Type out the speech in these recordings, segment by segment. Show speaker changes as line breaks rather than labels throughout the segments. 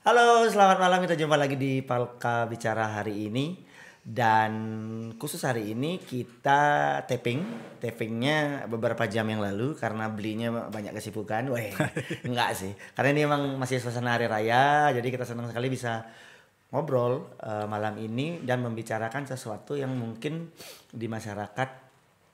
Halo, selamat malam. Kita jumpa lagi di Palka Bicara hari ini. Dan khusus hari ini kita tappingnya beberapa jam yang lalu karena belinya banyak kesibukan. Weh, enggak sih. Karena ini emang masih suasana hari raya, jadi kita senang sekali bisa ngobrol malam ini dan membicarakan sesuatu yang mungkin di masyarakat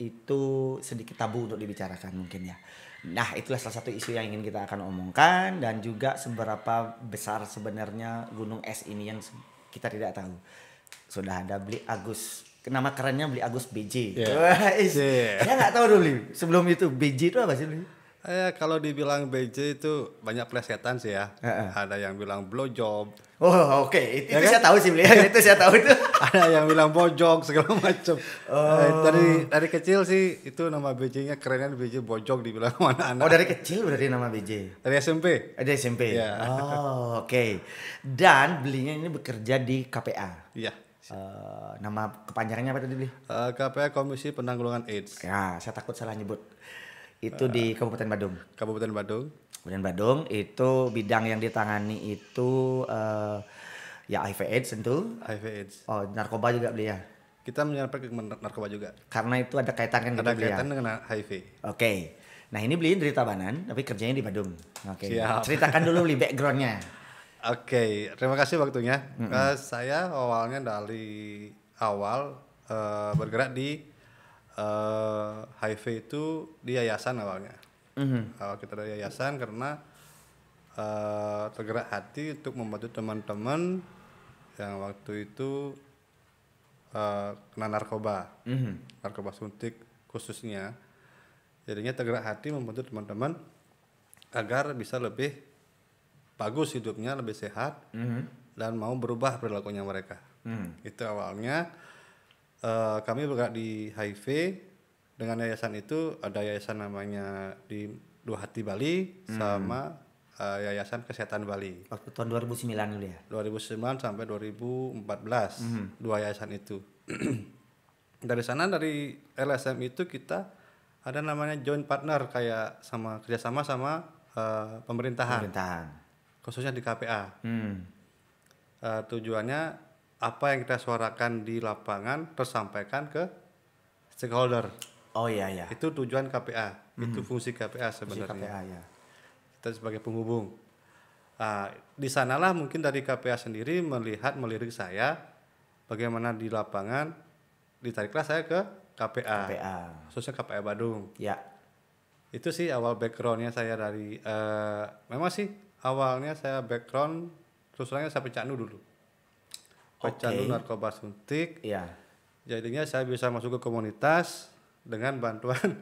itu sedikit tabu untuk dibicarakan mungkin ya. Nah, itulah salah satu isu yang ingin kita akan omongkan dan juga seberapa besar sebenarnya gunung es ini yang kita tidak tahu. Sudah ada Bli Agus. Nama kerennya Bli Agus BJ. Saya nggak tahu dulu. Sebelum itu BJ itu apa sih, Bli?
Kalau dibilang BJ itu banyak plesetan sih ya. Ada yang bilang blowjob.
Oh, oke. Itu
Ya
saya
kan?
tahu sih, Bli. Itu saya tahu itu.
Ada yang bilang bojok segala macam. Dari kecil sih itu nama BJ-nya kerennya BJ bojok dibilang sama anak-anak.
Oh, dari kecil berarti nama BJ.
Dari SMP.
Ada SMP.
Ya.
Oh, oke. Dan belinya ini bekerja di KPA.
Iya.
Nama kepanjangannya apa tadi, Bli?
KPA Komisi Penanggulangan AIDS.
Ya, saya takut salah nyebut. Itu di Kabupaten Badung.
Kabupaten Badung.
Kabupaten Badung itu bidang yang ditangani itu ya HIV/AIDS tentu.
HIV/AIDS.
Oh, narkoba juga beli ya.
Kita menyerahkan ke narkoba juga.
Karena itu ada kaitan kan
Ada
gitu beli ya.
kaitan dengan HIV.
Oke. Nah, ini beli dari Tabanan tapi kerjanya di Badung. Oke.
Siap.
Ceritakan dulu beli backgroundnya.
Oke, terima kasih waktunya. Saya awalnya dari awal bergerak di HIV itu di yayasan awalnya. Awal kita dari yayasan karena tergerak hati untuk membantu teman-teman yang waktu itu kena narkoba, narkoba suntik khususnya. Jadinya tergerak hati membantu teman-teman agar bisa lebih bagus hidupnya, lebih sehat dan mau berubah perilakunya mereka. Itu awalnya kami bergerak di HIV dengan yayasan itu. Ada yayasan namanya di Dua Hati Bali sama Yayasan Kesehatan Bali.
Waktu tahun 2009 dulu ya.
2009 sampai 2014 dua yayasan itu. Dari sana dari LSM itu kita ada namanya joint partner kayak sama kerjasama sama pemerintahan. Khususnya di KPA. Tujuannya apa yang kita suarakan di lapangan tersampaikan ke stakeholder.
Oh iya.
Itu tujuan KPA. Itu fungsi KPA sebenarnya.
Fungsi KPA ya.
Kita sebagai penghubung. Di sanalah mungkin dari KPA sendiri melirik saya bagaimana di lapangan, ditariklah saya ke KPA. Khususnya KPA Badung.
Ya.
Itu sih awal backgroundnya saya dari memang sih awalnya saya background terus terangnya saya pecandu dulu. Pecandu narkoba suntik.
Iya.
Jadinya saya bisa masuk ke komunitas dengan bantuan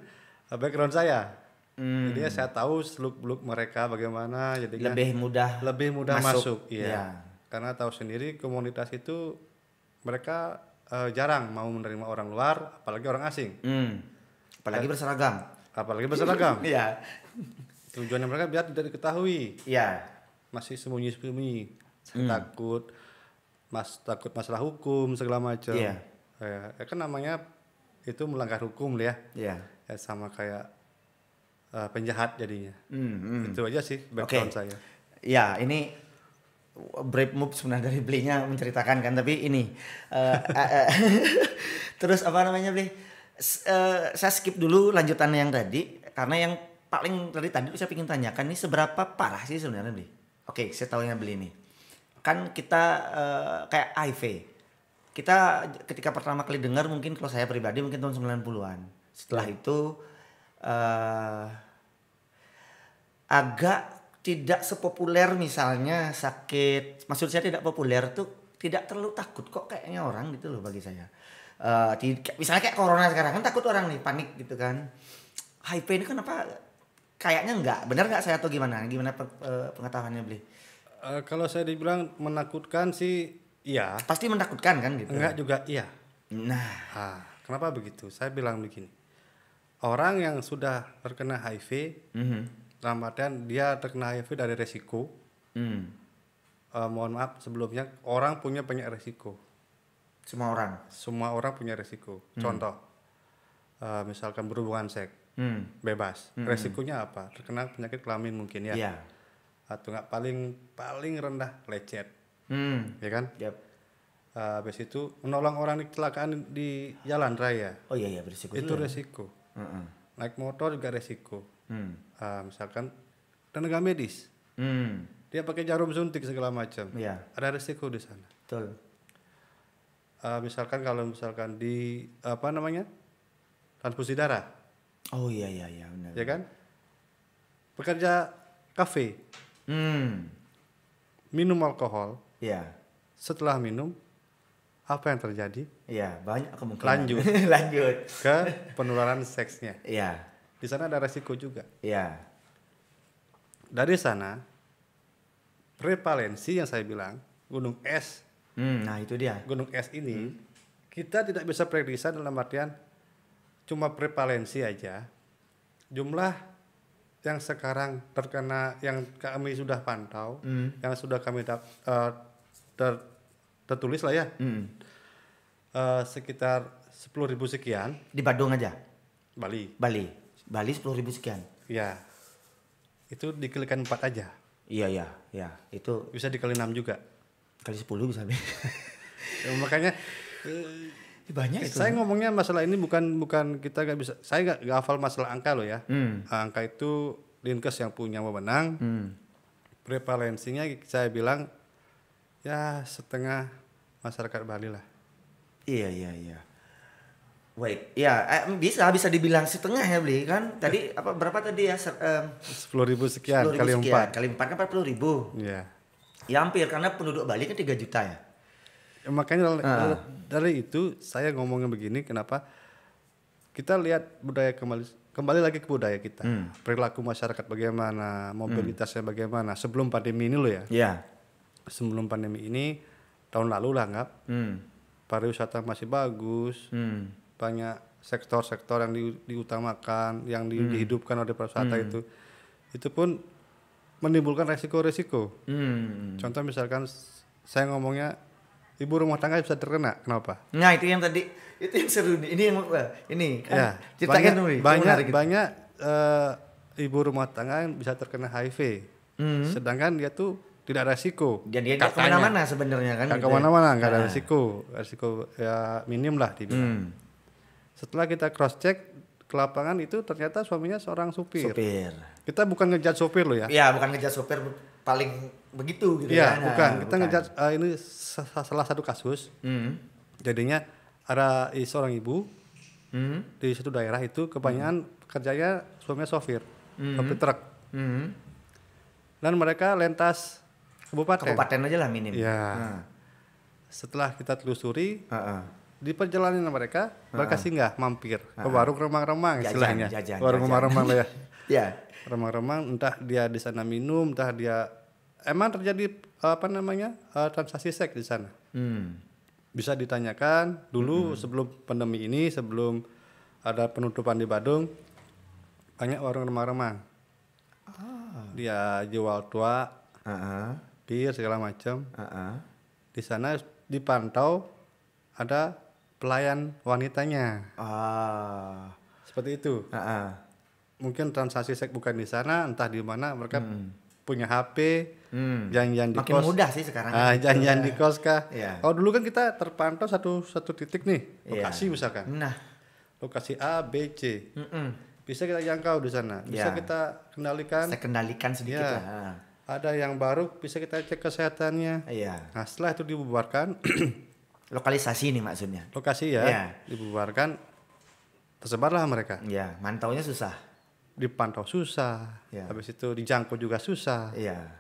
background saya. Jadinya saya tahu seluk-beluk mereka bagaimana, jadinya lebih mudah masuk. Iya. Karena tahu sendiri komunitas itu mereka jarang mau menerima orang luar, apalagi orang asing.
Apalagi berseragam. Iya.
Tujuannya mereka biar tidak diketahui.
Iya.
Masih sembunyi-sembunyi. Takut masalah hukum segala macam.
Iya.
Ya kan namanya itu melanggar hukum ya.
Iya.
Ya sama kayak penjahat jadinya. Itu aja sih background saya.
Ya, ini brave move sebenarnya dari belinya menceritakan kan, tapi ini terus apa namanya beli? Saya skip dulu lanjutan yang tadi karena yang paling dari tadi saya ingin tanyakan nih seberapa parah sih sebenarnya beli? Oke, saya tahu yang beli ini. Kan kita kayak HIV. Kita ketika pertama kali dengar mungkin kalau saya pribadi mungkin tahun 90-an. Setelah itu agak tidak sepopuler misalnya sakit. Maksud saya tidak populer tuh tidak terlalu takut kok kayaknya orang gitu loh bagi saya. Misalnya kayak corona sekarang kan takut orang nih, panik gitu kan. HIV ini kan apa? Kayaknya enggak. Benar enggak saya atau gimana? Gimana pengetahuannya beli?
Kalau saya dibilang menakutkan sih iya.
Pasti menakutkan kan gitu.
Enggak juga iya.
Nah,
kenapa begitu? Saya bilang begini. Orang yang sudah terkena HIV, dalam artian dia terkena HIV dari resiko. Mohon maaf sebelumnya, orang punya banyak resiko. Semua orang punya resiko. Contoh, misalkan berhubungan seks, bebas. Resikonya apa? Terkena penyakit kelamin mungkin ya. atau nggak paling rendah lecet, ya kan?
Yap.
Habis itu menolong orang kecelakaan di jalan raya,
Oh iya berisiko
itu
juga.
resiko.
Heeh.
Naik motor juga resiko.
Hmm.
Misalkan tenaga medis, dia pakai jarum suntik segala macam,
Iya,
ada resiko di sana.
betul.
Misalkan kalau di apa namanya transfusi darah,
Oh iya benar.
ya kan? Pekerja kafe minum alkohol,
Iya.
setelah minum apa yang terjadi?
Iya, banyak kemungkinan.
Lanjut.
Lanjut.
Ke penularan seksnya.
Iya.
Di sana ada resiko juga.
Iya.
Dari sana prevalensi yang saya bilang gunung es,
Nah itu dia.
gunung es ini kita tidak bisa prediksi dalam artian cuma prevalensi aja. Jumlah yang sekarang terkena yang kami sudah pantau, yang sudah kami tertulis lah ya, sekitar 10.000 sekian.
Di Badung aja.
Bali.
Bali 10.000 sekian.
Ya, itu dikalikan 4 aja.
Iya. Itu
Bisa dikali 6 juga.
kali 10 bisa.
Ya, makanya
Banyak itu.
saya ngomongnya masalah ini bukan kita nggak bisa. Saya nggak hafal masalah angka loh ya. Angka itu Dinkes yang punya wewenang. Prevalensinya saya bilang ya setengah masyarakat Bali lah.
Iya. Wait, ya bisa dibilang setengah ya beli kan tadi apa berapa tadi ya
10.000 sekian
10.000
kali
sekian.
4.
Kali 4 kan 40.000.
Ya.
Ya hampir karena penduduk Bali kan 3 juta ya.
Ya, makanya dari itu saya ngomongnya begini, kenapa kita lihat budaya kembali lagi ke budaya kita, perilaku masyarakat bagaimana, mobilitasnya bagaimana sebelum pandemi ini loh ya.
Iya.
Sebelum pandemi ini tahun lalu lah anggap pariwisata masih bagus, banyak sektor-sektor yang diutamakan, yang dihidupkan oleh pariwisata itu pun menimbulkan resiko-resiko. Contoh misalkan saya ngomongnya ibu rumah tangga bisa terkena, kenapa?
Nah itu yang tadi itu yang seru nih. Ini yang ini kan
Ya,
ceritakan dulu nih.
banyak ibu rumah tangga yang bisa terkena HIV, sedangkan dia tuh tidak resiko.
Dan dia nggak kemana-mana sebenarnya kan.
Nggak
gitu ya.
kemana-mana, nggak ada resiko ya minim lah dibilang. Setelah kita cross check ke lapangan itu ternyata suaminya seorang supir. Kita bukan ngejat sopir loh ya.
Iya, bukan ngejat sopir paling begitu gitu
Iya,
ya.
bukan. Kita ngejat ini salah satu kasus. Jadinya ada seorang ibu di satu daerah itu kebanyakan kerjanya suaminya sopir truk. Dan mereka lintas
Kabupaten aja lah minim.
Iya. Setelah kita telusuri, di perjalanan mereka singgah mampir ke warung remang-remang istilahnya. Warung remang-remang lah ya.
Iya.
Remang-remang, entah dia di sana minum, entah dia emang terjadi transaksi seks di sana. Bisa ditanyakan dulu sebelum pandemi ini, sebelum ada penutupan di Badung, banyak warung remang-remang. Dia jual tua, bir segala macam. Di sana dipantau ada pelayan wanitanya. Seperti itu. Mungkin transaksi seks bukan di sana, entah di mana, mereka punya HP, janjian di
Makin
kos.
mudah sih sekarang.
Janjian di kos kah?
Iya.
Kalau dulu kan kita terpantau satu titik nih, lokasi misalkan.
Nah,
Lokasi A, B, C. Bisa kita jangkau di sana, bisa kita kendalikan.
saya kendalikan sedikit
Ya.
lah.
Ada yang baru bisa kita cek kesehatannya.
Iya.
Nah, setelah itu dibubarkan,
Lokalisasi nih maksudnya.
lokasi ya,
Iya.
dibubarkan, tersebarlah mereka.
Iya, mantaunya susah.
Dipantau susah,
Ya.
habis itu dijangkau juga susah.
Iya.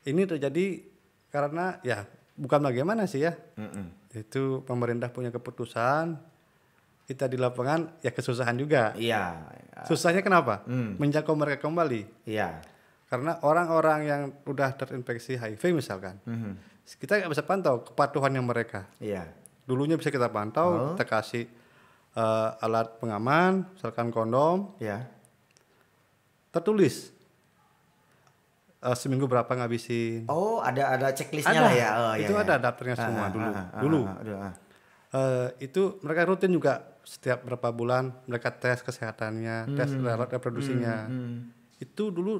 Ini terjadi karena ya bukan bagaimana sih ya, itu pemerintah punya keputusan, kita di lapangan ya kesusahan juga.
Iya.
Susahnya kenapa? Menjangkau mereka kembali.
Iya.
Karena orang-orang yang udah terinfeksi HIV misalkan, kita nggak bisa pantau kepatuhannya mereka.
Iya.
Dulunya bisa kita pantau, kita kasih alat pengaman, misalkan kondom,
Iya.
tertulis seminggu berapa ngabisin.
Oh, ada checklistnya
Ada,
lah ya. Oh,
itu
iya.
ada daftarnya semua dulu. Itu mereka rutin juga setiap berapa bulan mereka tes kesehatannya, tes reproduksinya. Itu dulu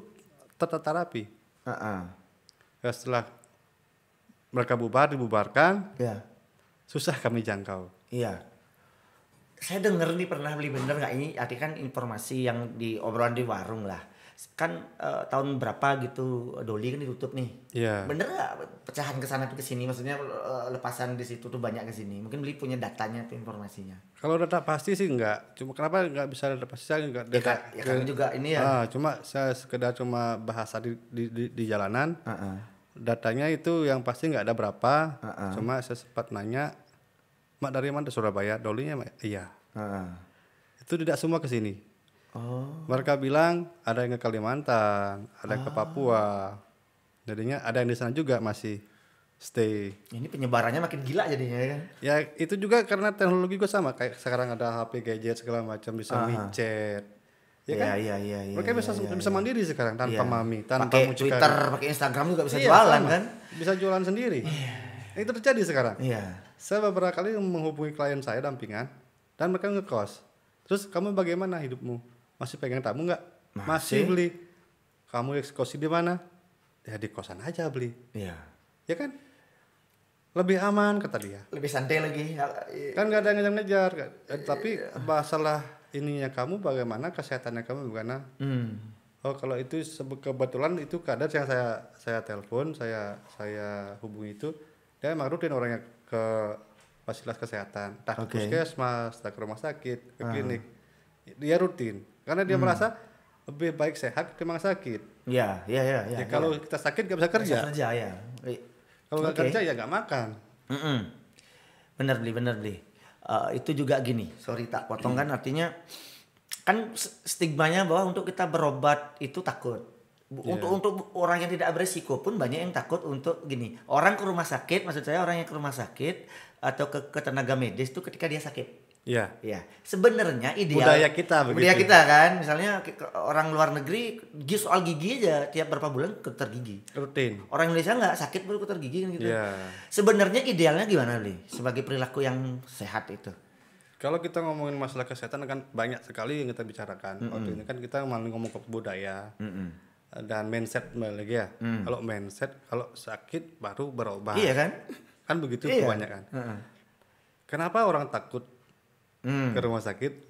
tertata rapi.
Heeh.
Ya, setelah mereka dibubarkan,
Ya.
susah kami jangkau.
Iya. Saya denger nih pernah beli, bener nggak ini? Arti kan informasi yang di obrolan di warung lah. Kan tahun berapa gitu Doli kan ditutup nih.
Iya.
Bener nggak pecahan ke sana ke sini? Maksudnya lepasan di situ tuh banyak ke sini. Mungkin beli punya datanya tuh informasinya.
Kalau data pasti sih enggak. Cuma kenapa enggak bisa data pasti? Saya enggak
Ya,
data.
ya kami juga ini ya.
Cuma saya sekedar cuma bahasa di jalanan.
Heeh.
Datanya itu yang pasti enggak ada berapa. Cuma saya sempat nanya, Mak dari mana? Surabaya. Dolinya iya.
Heeh.
Itu tidak semua ke sini.
Oh.
Mereka bilang ada yang ke Kalimantan, ada yang ke Papua. Jadinya ada yang di sana juga masih stay.
Ini penyebarannya makin gila jadinya ya kan.
Ya itu juga karena teknologi gue sama kayak sekarang ada HP gadget segala macam bisa micet. Ya kan?
Iya.
Mereka bisa mandiri sekarang tanpa
Iya.
mami, tanpa
pakai
mucikari.
Twitter, pakai Instagram juga bisa
Iya,
jualan
sama.
kan.
Bisa jualan sendiri. Itu terjadi sekarang.
Iya.
Saya beberapa kali menghubungi klien saya dampingan dan mereka ngekos. Terus kamu bagaimana hidupmu? Masih pegang tamu nggak? Masih beli. Kamu ekosi di mana? Ya di kosan aja beli.
Iya.
Ya kan? Lebih aman kata dia.
Lebih santai lagi.
Kan nggak ada yang ngejar-ngejar. Tapi masalah ininya kamu bagaimana, kesehatannya kamu bagaimana? Oh kalau itu kebetulan itu kadang yang saya telepon, saya hubungi itu, dia emang rutin orangnya ke fasilitas kesehatan, entah ke puskesmas, entah ke rumah sakit, ke klinik, dia rutin, karena dia merasa lebih baik sehat ketimbang sakit.
Iya.
Ya, kalau kita sakit nggak bisa kerja.
Bisa kerja ya.
Kalau nggak kerja ya nggak makan.
Bener beli. Itu juga gini, sorry tak potong kan, artinya kan stigmanya bahwa untuk kita berobat itu takut. Untuk orang yang tidak beresiko pun banyak yang takut untuk gini. Orang ke rumah sakit, maksud saya orang yang ke rumah sakit atau ke tenaga medis itu ketika dia sakit.
Iya.
Ya, sebenarnya ideal
Budaya kita begitu.
Budaya kita kan, misalnya orang luar negeri soal gigi aja tiap berapa bulan ke dokter gigi.
Rutin.
Orang Indonesia nggak sakit baru ke dokter gigi kan gitu.
Iya.
Sebenarnya idealnya gimana Li? Sebagai perilaku yang sehat itu.
Kalau kita ngomongin masalah kesehatan kan banyak sekali yang kita bicarakan. Waktu ini kan kita malah ngomong ke budaya dan mindset lagi ya. Kalau mindset, kalau sakit baru berobat.
Iya kan?
Kan begitu kebanyakan. Kenapa orang takut ke rumah sakit?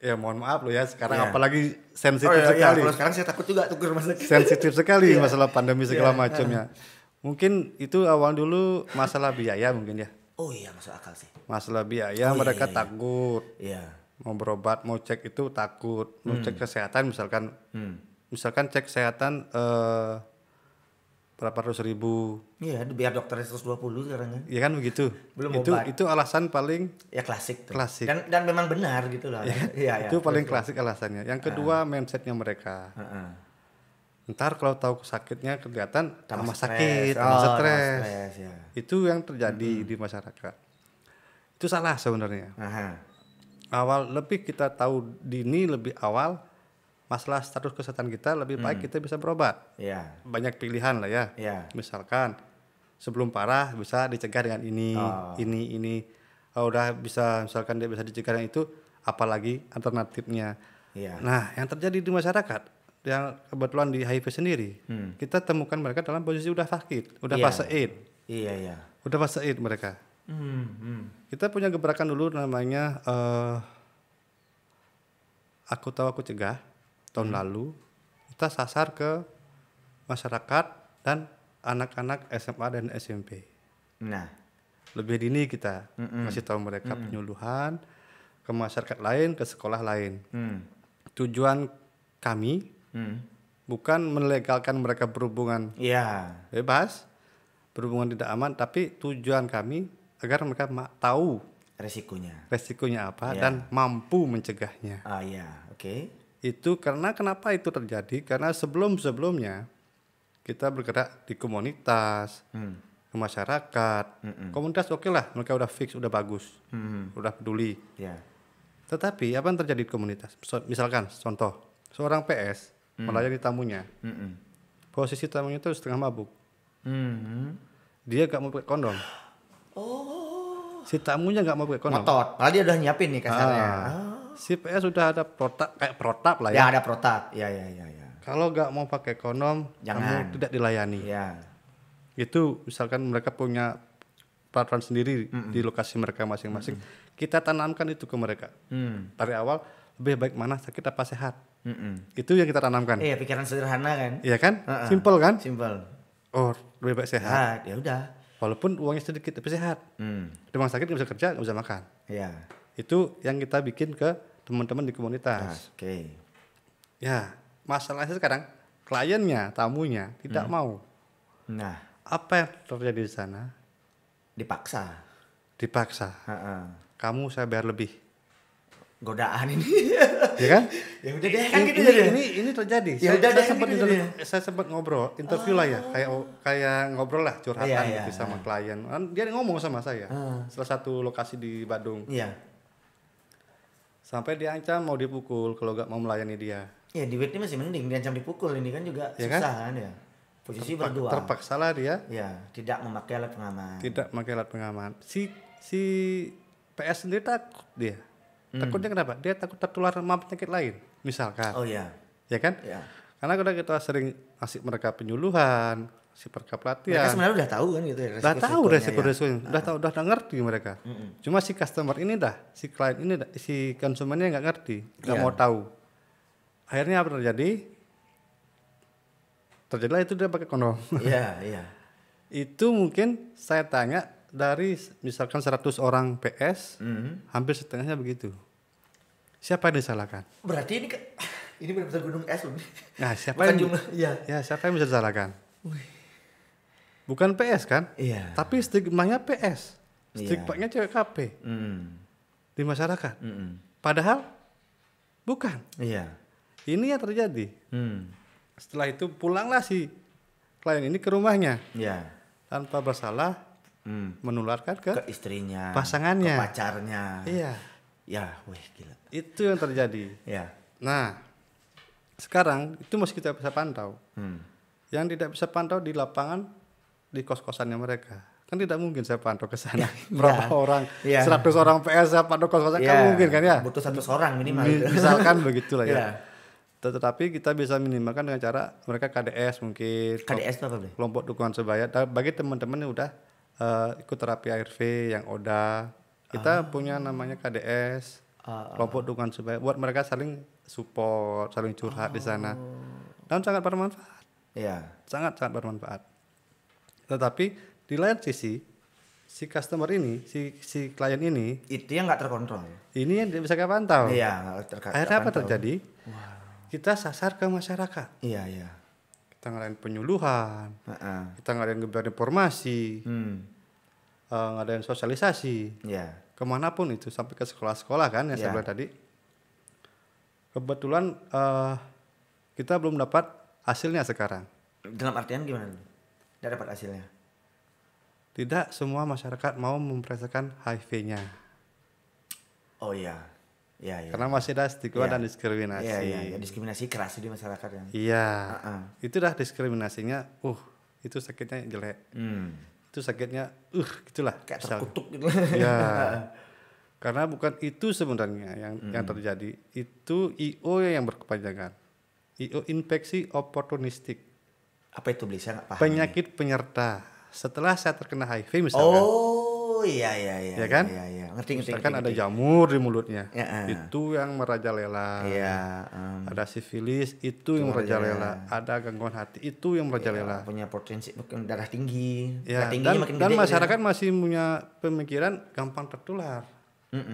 Ya mohon maaf lo ya, sekarang apalagi sensitif sekali.
Kalau sekarang saya takut juga tuh ke rumah sakit.
Sensitif sekali masalah pandemi segala macamnya. Mungkin itu awal dulu masalah biaya mungkin ya.
Oh iya, masuk akal sih.
Masalah biaya mereka takut.
Iya.
Mau berobat, mau cek itu takut. Mau cek kesehatan misalkan cek kesehatan berapa ratus ribu.
Iya, biar dokternya 120 sekarang kan.
Iya kan begitu.
Belum
itu
obat.
itu alasan paling
Ya klasik tuh.
Klasik.
Dan memang benar gitu loh. Iya.
itu paling klasik alasannya. Yang kedua mindsetnya mereka. Ntar kalau tahu sakitnya kelihatan tambah sakit, tambah stres.
Ya.
Itu yang terjadi di masyarakat. Itu salah sebenarnya. Awal lebih kita tahu dini lebih awal masalah status kesehatan kita lebih baik kita bisa berobat.
Iya.
Banyak pilihan lah ya.
Iya.
Misalkan sebelum parah bisa dicegah dengan ini. Udah bisa misalkan dia bisa dicegah dengan itu, apalagi alternatifnya.
Iya.
Nah, yang terjadi di masyarakat yang kebetulan di HIV sendiri, kita temukan mereka dalam posisi udah sakit, udah fase AIDS.
Iya.
Udah fase AIDS mereka. Kita punya gebrakan dulu namanya Aku Tahu Aku Cegah tahun lalu. Kita sasar ke masyarakat dan anak-anak SMA dan SMP.
Nah,
lebih dini kita ngasih tahu mereka penyuluhan ke masyarakat lain, ke sekolah lain. Tujuan kami bukan melegalkan mereka berhubungan bebas, berhubungan tidak aman, tapi tujuan kami agar mereka tahu resikonya apa dan mampu mencegahnya.
Oke.
Itu karena kenapa itu terjadi? Karena sebelumnya kita bergerak di komunitas, ke masyarakat, komunitas oke lah, mereka udah fix, udah bagus, udah peduli. Tetapi apa yang terjadi di komunitas? Misalkan contoh, seorang PS melayani tamunya, posisi tamunya itu setengah mabuk, dia gak mau pakai kondom. Si tamunya gak mau pakai kondom.
Ngotot, malah dia udah nyiapin nih kasarnya.
Si PS sudah ada kayak protap lah ya.
Ya ada protap, ya.
kalau nggak mau pakai kondom,
Jangan.
kamu tidak dilayani.
Ya.
Itu misalkan mereka punya peraturan sendiri di lokasi mereka masing-masing, kita tanamkan itu ke mereka. Dari awal lebih baik mana sakit apa sehat. Itu yang kita tanamkan.
Iya, pikiran sederhana kan?
Iya kan?
Heeh.
Simple kan?
Simpel.
Oh, lebih baik sehat.
Ya udah.
Walaupun uangnya sedikit tapi sehat. Di rumah sakit nggak bisa kerja, nggak bisa makan.
Iya.
Itu yang kita bikin ke teman-teman di komunitas.
Oke.
Ya, masalahnya sekarang kliennya, tamunya tidak mau.
Nah,
Apa yang terjadi di sana?
dipaksa.
Dipaksa.
Heeh.
Kamu saya bayar lebih.
Godaan ini.
Ya kan?
Ya udah deh kan gitu
ini,
jadi.
ini terjadi.
Ya
saya,
udah
saya
deh,
sempat
gitu
interview, saya sempat ngobrol, interview lah ya, kayak ngobrol lah curhatan
Iya,
gitu sama klien. Kan dia ngomong sama saya. Salah satu lokasi di Badung.
Iya.
Sampai diancam mau dipukul kalau nggak mau melayani dia.
Ya di ini masih mending, diancam dipukul ini kan juga
Ya kan?
susah kan ya. Posisi berdua.
Terpaksa lah dia
Ya, tidak memakai alat pengaman.
tidak pakai alat pengaman. Si PS sendiri takut dia. Takutnya kenapa? Dia takut tertular sama penyakit lain, misalkan.
Oh iya.
Ya kan?
Ya.
Karena udah kita sering kasih mereka penyuluhan, kasih mereka
Mereka
pelatihan.
sebenarnya udah tahu kan gitu ya.
Udah tahu resiko-resikonya,
ya.
udah ngerti mereka. Cuma si customer ini si klien ini si konsumennya nggak ngerti, nggak
Iya.
mau tahu. Akhirnya apa terjadi? Terjadilah itu dia pakai kondom.
Iya, iya.
Itu mungkin saya tanya dari misalkan 100 orang PS, hampir setengahnya begitu. Siapa yang disalahkan?
Berarti ini ini benar-benar gunung es loh.
Nah, siapa
Bukan
yang
jumlah. Iya.
Ya, siapa yang bisa disalahkan? Bukan PS kan?
Iya.
Tapi stigmanya PS.
Iya.
Stigmanya cewek KP di masyarakat. Padahal bukan.
Iya.
Ini yang terjadi. Setelah itu pulanglah si klien ini ke rumahnya
Iya.
tanpa bersalah menularkan ke
Ke istrinya,
pasangannya.
ke pacarnya.
Iya,
Ya, wih gila.
itu yang terjadi.
Ya.
Nah, sekarang itu masih kita bisa pantau. Yang tidak bisa pantau di lapangan, di kos-kosannya mereka. Kan tidak mungkin saya pantau ke sana. Berapa orang,
Iya.
100 orang PS saya pantau kos-kosan, kan mungkin kan ya.
Butuh 100 orang minimal itu.
Misalkan begitulah ya.
Iya.
Tetapi kita bisa minimalkan dengan cara mereka KDS mungkin.
KDS itu apa, Bre?
Kelompok dukungan sebaya. Bagi teman-teman yang udah ikut terapi ARV yang ODA, kita punya namanya KDS, kelompok dukungan sebaya. Buat mereka saling support, saling curhat di sana. Dan sangat bermanfaat.
Iya.
Sangat bermanfaat. Tetapi di lain sisi, si customer ini, si klien ini,
Itu yang nggak terkontrol.
ini yang tidak bisa kita pantau.
Iya,
Akhirnya apa terjadi? Kita sasar ke masyarakat.
Iya, iya.
Kita ngadain penyuluhan,
Heeh.
kita ngadain geber informasi, ngadain sosialisasi,
Iya.
kemanapun itu sampai ke sekolah-sekolah kan yang saya
Ya.
bilang tadi. Kebetulan kita belum dapat hasilnya sekarang.
Dalam artian gimana? Tidak dapat hasilnya.
Tidak semua masyarakat mau memperhatikan HIV-nya
Oh iya. Iya, iya.
karena masih ada stigma
Ya.
dan diskriminasi.
Iya, iya, iya. Diskriminasi keras di masyarakat yang.
Iya.
Heeh.
Itu dah diskriminasinya. Itu sakitnya jelek. Itu sakitnya gitulah.
Kayak
misal.
terkutuk gitu.
Ya. Karena bukan itu sebenarnya yang terjadi. Itu IO yang berkepanjangan. IO infeksi oportunistik.
Apa itu, Bli? Saya nggak paham.
Penyakit penyerta. Setelah saya terkena HIV misalkan.
Oh, iya, iya, iya.
Ya kan?
Iya, iya. Ngerti, ngerti.
Misalkan ada
ngerti.
jamur di mulutnya.
Ya,
Itu yang merajalela.
Iya.
Ada sifilis, itu yang merajalela. Ada gangguan hati, itu yang merajalela.
Punya potensi mungkin darah tinggi.
Ya,
Darah tingginya
dan
makin gede gitu
masyarakat masih punya pemikiran gampang tertular.
ya.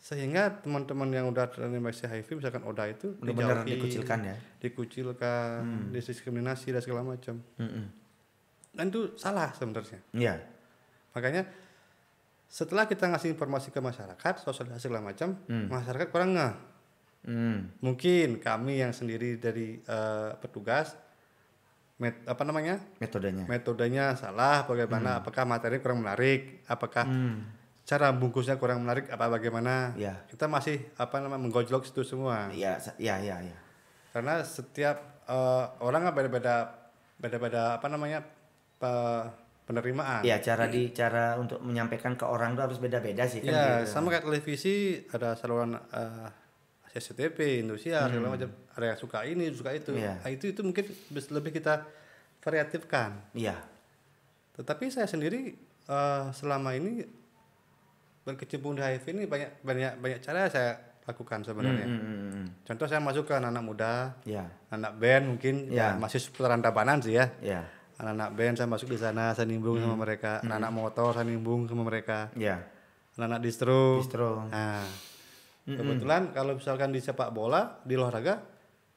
Sehingga teman-teman yang udah terinfeksi HIV misalkan ODA itu
Benar-benar
dijauhi,
dikucilkan ya.
dikucilkan, didiskriminasi dan segala macam. Dan itu salah sebenarnya.
Iya.
Makanya setelah kita ngasih informasi ke masyarakat, sosialisasi segala macam, masyarakat kurang ngeh. Mungkin kami yang sendiri dari petugas metodenya salah, bagaimana, apakah materi kurang menarik, apakah cara bungkusnya kurang menarik, apa bagaimana.
Iya.
Kita masih menggojlok itu semua.
Iya, iya, iya, iya.
Karena setiap orang kan beda-beda penerimaan.
Iya, cara untuk menyampaikan ke orang itu harus beda-beda sih kan
Iya,
gitu.
sama kayak televisi ada saluran SCTP, Indosiar, segala macam. Ada yang suka ini, suka itu.
Iya.
Nah, itu mungkin lebih kita variatifkan.
Iya.
Tetapi saya sendiri selama ini berkecimpung di HIV ini banyak cara saya lakukan sebenarnya. Contoh saya masuk ke anak-anak muda,
Iya.
anak band mungkin
Iya.
masih seputaran Tabanan sih ya.
Iya.
Anak-anak band saya masuk di sana, saya nimbrung sama mereka. Anak-anak motor saya nimbrung sama mereka.
Iya.
Anak-anak distro.
Distro.
Nah, kebetulan kalau misalkan di sepak bola, di olahraga,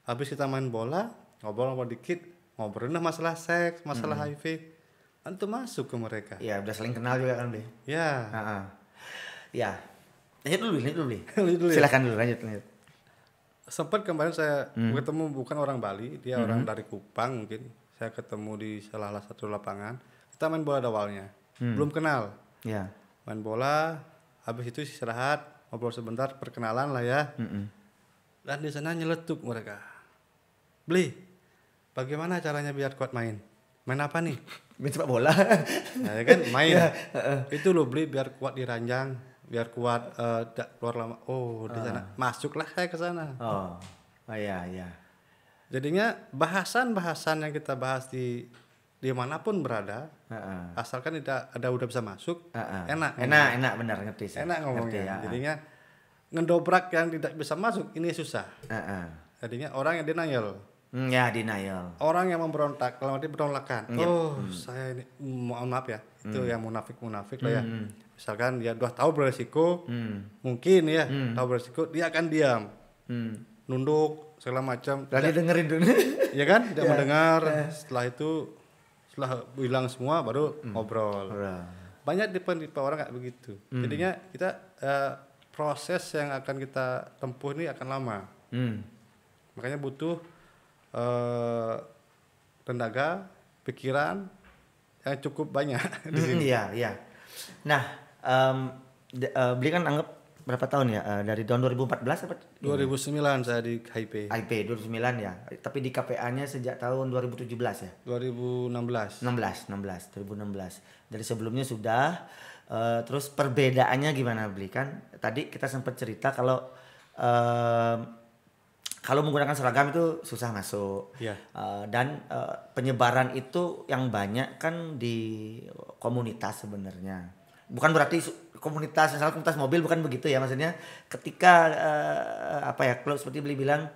habis kita main bola, ngobrol dikit, ngobrolin masalah seks, masalah HIV, itu masuk ke mereka.
Iya, udah saling kenal juga kan, Bli.
Ya.
Heeh. Ya. Lanjut dulu, Bli.
Lanjut dulu ya.
Silakan dulu, lanjut.
Sempat kemarin saya ketemu bukan orang Bali, dia orang dari Kupang mungkin. Saya ketemu di salah satu lapangan. Kita main bola awalnya. Belum kenal.
Ya.
Main bola, habis itu istirahat, ngobrol sebentar, perkenalan lah ya. Dan di sana nyeletuk mereka. Bli, bagaimana caranya biar kuat main? Main apa nih?
Main sepak bola.
Nah, ya kan main. Itu loh Bli, biar kuat di ranjang, biar kuat keluar lama. Oh, di sana masuklah saya ke sana.
Oh. Oh iya.
Jadinya bahasan-bahasan yang kita bahas di manapun berada, asalkan udah bisa masuk, enak
benar ngerti saya.
enak ngomongnya.
Ngerti, ya.
Jadinya ngedobrak yang tidak bisa masuk ini susah. Jadinya orang yang denial,
Ya, denial.
orang yang memberontak, kalau nanti berontakan. Saya ini mohon maaf ya, itu yang munafik lah ya. Misalkan dia udah tahu beresiko, mungkin ya tahu beresiko, dia akan diam, nunduk segala macam.
Lalu dengerin dulu.
Ya kan, tidak mendengar. Setelah itu, setelah bilang semua baru ngobrol. Banyak tipe orang kayak begitu. Jadinya kita proses yang akan kita tempuh ini akan lama. Makanya butuh tenaga, pikiran yang cukup banyak di sini.
Iya. Nah, Bli kan anggap berapa tahun ya? Dari tahun 2014 apa?
2009 saya di HIV.
IP 2009 ya. Tapi di KPA-nya sejak tahun 2017 ya?
2016.
2016. Dari sebelumnya sudah. Terus perbedaannya gimana, Bli? Kan tadi kita sempat cerita kalau menggunakan seragam itu susah masuk.
Iya.
Dan penyebaran itu yang banyak kan di komunitas sebenarnya. Bukan berarti komunitas, misalnya komunitas mobil, bukan begitu ya, maksudnya ketika kalau seperti Bli bilang,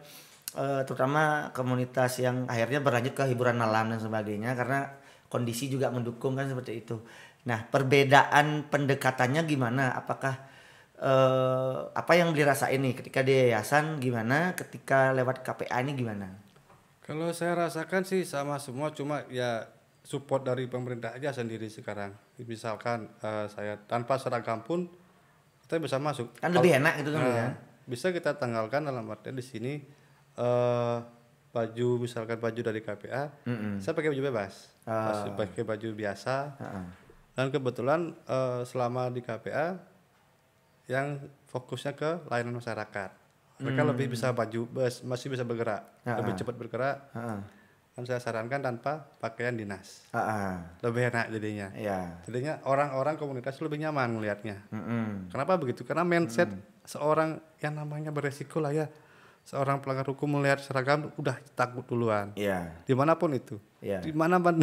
terutama komunitas yang akhirnya berlanjut ke hiburan malam dan sebagainya, karena kondisi juga mendukung kan seperti itu. Nah, perbedaan pendekatannya gimana? Apakah apa yang dirasain nih ketika di yayasan gimana, ketika lewat KPA ini gimana?
Kalau saya rasakan sih sama semua, cuma ya support dari pemerintah aja sendiri sekarang. Misalkan saya tanpa seragam pun kita bisa masuk.
Kan lebih enak gitu kan ya.
Bisa kita tanggalkan dalam artian di sini baju, misalkan baju dari KPA, saya pakai baju bebas, pakai baju biasa. Dan kebetulan selama di KPA yang fokusnya ke layanan masyarakat, mereka lebih bisa masih bisa bergerak, lebih cepat bergerak. Kan saya sarankan tanpa pakaian dinas, lebih enak jadinya. Jadinya orang-orang komunitas lebih nyaman melihatnya. Kenapa begitu? Karena mindset seorang yang namanya beresiko lah ya, seorang pelanggar hukum melihat seragam udah takut duluan. Dimanapun itu, dimanapun.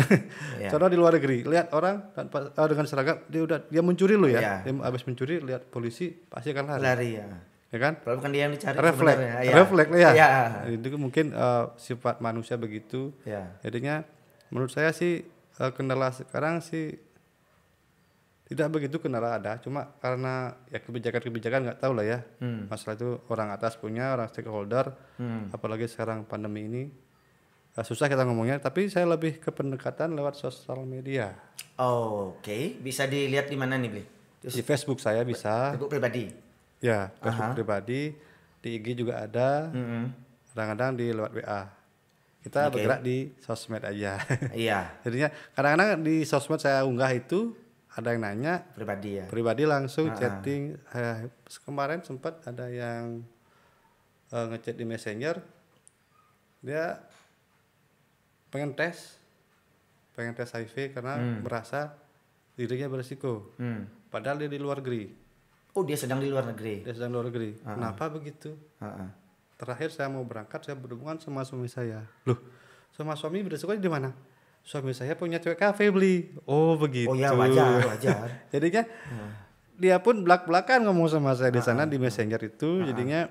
Contoh di luar negeri, lihat orang tanpa dengan seragam, dia mencuri lo ya. Dia habis mencuri, lihat polisi pasti akan lari. Ya kan?
Kalau bukan dia yang dicari
refleks lah ya. Itu mungkin sifat manusia begitu. Jadinya menurut saya sih kendala sekarang sih tidak begitu kendala ada, cuma karena ya kebijakan nggak tahu lah ya. Masalah itu orang atas punya, orang stakeholder, apalagi sekarang pandemi ini susah kita ngomongnya. Tapi saya lebih ke pendekatan lewat sosial media.
Oke. Bisa dilihat di mana nih, Bli?
Di Facebook saya bisa.
Facebook pribadi.
Ya, Facebook pribadi, di IG juga ada. Kadang-kadang di lewat WA. Kita bergerak di sosmed aja. Jadinya kadang-kadang di sosmed saya unggah itu ada yang nanya
pribadi ya.
Pribadi langsung chatting. Kemarin sempat ada yang ngechat di Messenger. Dia pengen tes HIV karena merasa dirinya beresiko. Padahal dia di luar negeri.
Oh, dia sedang di luar negeri.
Kenapa begitu? terakhir saya mau berangkat, saya berhubungan sama suami saya. Loh, sama suami beresikonya di mana? Suami saya punya cewek kafe beli. Oh begitu.
Oh ya wajar, wajar.
Jadinya dia pun belak-belakan ngomong sama saya di sana di Messenger itu. Jadinya,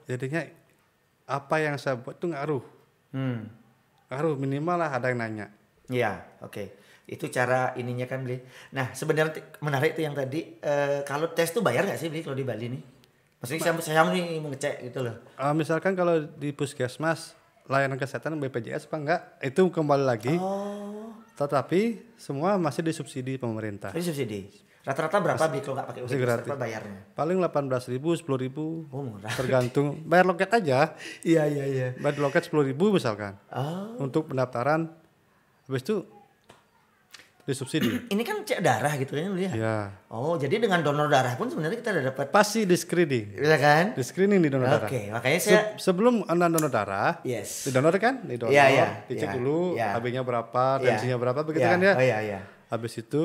jadinya apa yang saya buat tuh ngaruh. Ngaruh minimal lah ada yang nanya.
Iya, oke. Itu cara ininya kan Bli. Nah sebenarnya menarik tuh yang tadi, kalau tes tuh bayar nggak sih Bli kalau di Bali nih? Maksudnya saya nih mau ngecek gitu loh.
Misalkan kalau di puskesmas layanan kesehatan BPJS apa enggak, itu kembali lagi. Tetapi semua masih disubsidi pemerintah.
Ini subsidi. Rata-rata berapa Bli kalau nggak pakai
Masih
UGD
gratis.
berapa bayarnya?
Paling 18.000, 10.000.
Oh murah.
Tergantung. Bayar loket aja.
Iya iya iya.
Bayar loket 10.000 misalkan.
Oh.
Untuk pendaftaran. Habis itu disubsidi.
Ini kan cek darah gitu kan Bli ya?
Ya.
Oh jadi dengan donor darah pun sebenarnya kita udah dapat.
Pasti di screening.
Bisa kan?
Di screening di donor darah.
Oke, makanya saya
Sebelum Anda donor darah,
yes.
didonor kan? Didonor,
Iya, iya,
dicek
iya,
dulu
iya.
AB-nya berapa,
Iya.
tensinya berapa, begitu
Iya.
kan ya?
Oh iya iya.
Habis itu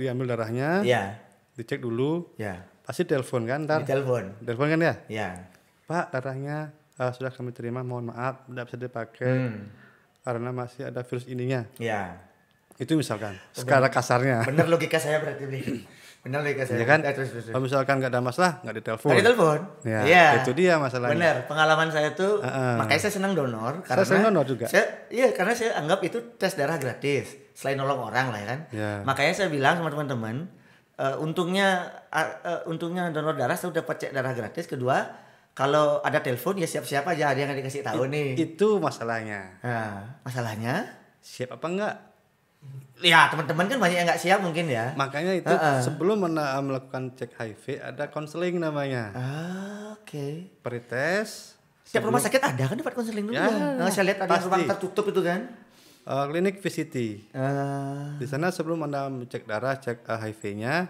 diambil darahnya,
Iya.
dicek dulu,
Iya.
pasti telepon kan ntar?
Di telepon.
Telepon kan ya?
Iya.
Pak, darahnya sudah kami terima, mohon maaf, tidak bisa dipakai karena masih ada virus ininya.
Iya.
Itu misalkan, secara kasarnya.
Bener logika saya berarti Bli. Bener logika saya.
Ya kan?
Terus.
Kalau misalkan nggak ada masalah, nggak ditelepon.
Nggak ditelepon?
Ya,
Iya.
itu dia masalahnya.
Bener, pengalaman saya tuh, makanya saya senang donor. Karena
senang donor juga.
Karena saya anggap itu tes darah gratis. Selain nolong orang lah ya kan.
Ya.
Makanya saya bilang sama teman-teman, untungnya donor darah saya dapat cek darah gratis. Kedua, kalau ada telepon ya siap-siap aja, dia nggak dikasih tahu nih.
Itu masalahnya.
Nah, masalahnya,
Siap apa enggak?
ya teman-teman kan banyak yang nggak siap mungkin ya.
Makanya itu sebelum melakukan cek HIV ada konseling namanya.
Oke.
Pretest.
Setiap rumah sakit ada kan tempat konseling dulu
Ya,
ya. Nah, saya lihat ada
pasti.
ruang tertutup itu kan.
Klinik VCT. Di sana sebelum Anda cek darah, cek HIV-nya,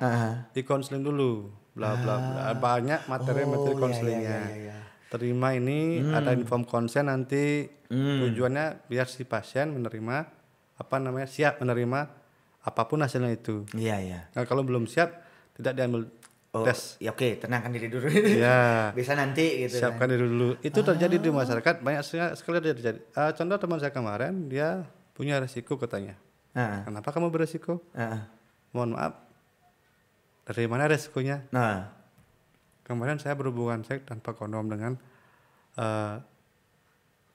di konseling dulu. Bla bla bla. Banyak materi-materi konselingnya.
iya.
Terima ini ada inform konsen nanti tujuannya biar si pasien menerima siap menerima apapun hasilnya itu.
Iya, iya.
Nah, kalau belum siap tidak diambil tes.
Ya oke, tenangkan diri dulu.
Ya.
Bisa nanti gitu.
Siapkan diri dulu. Itu terjadi di masyarakat banyak sekali terjadi. Contoh teman saya kemarin dia punya resiko katanya. Kenapa kamu beresiko? Mohon maaf. Dari mana resikonya?
Nah,
Kemarin saya berhubungan seks tanpa kondom dengan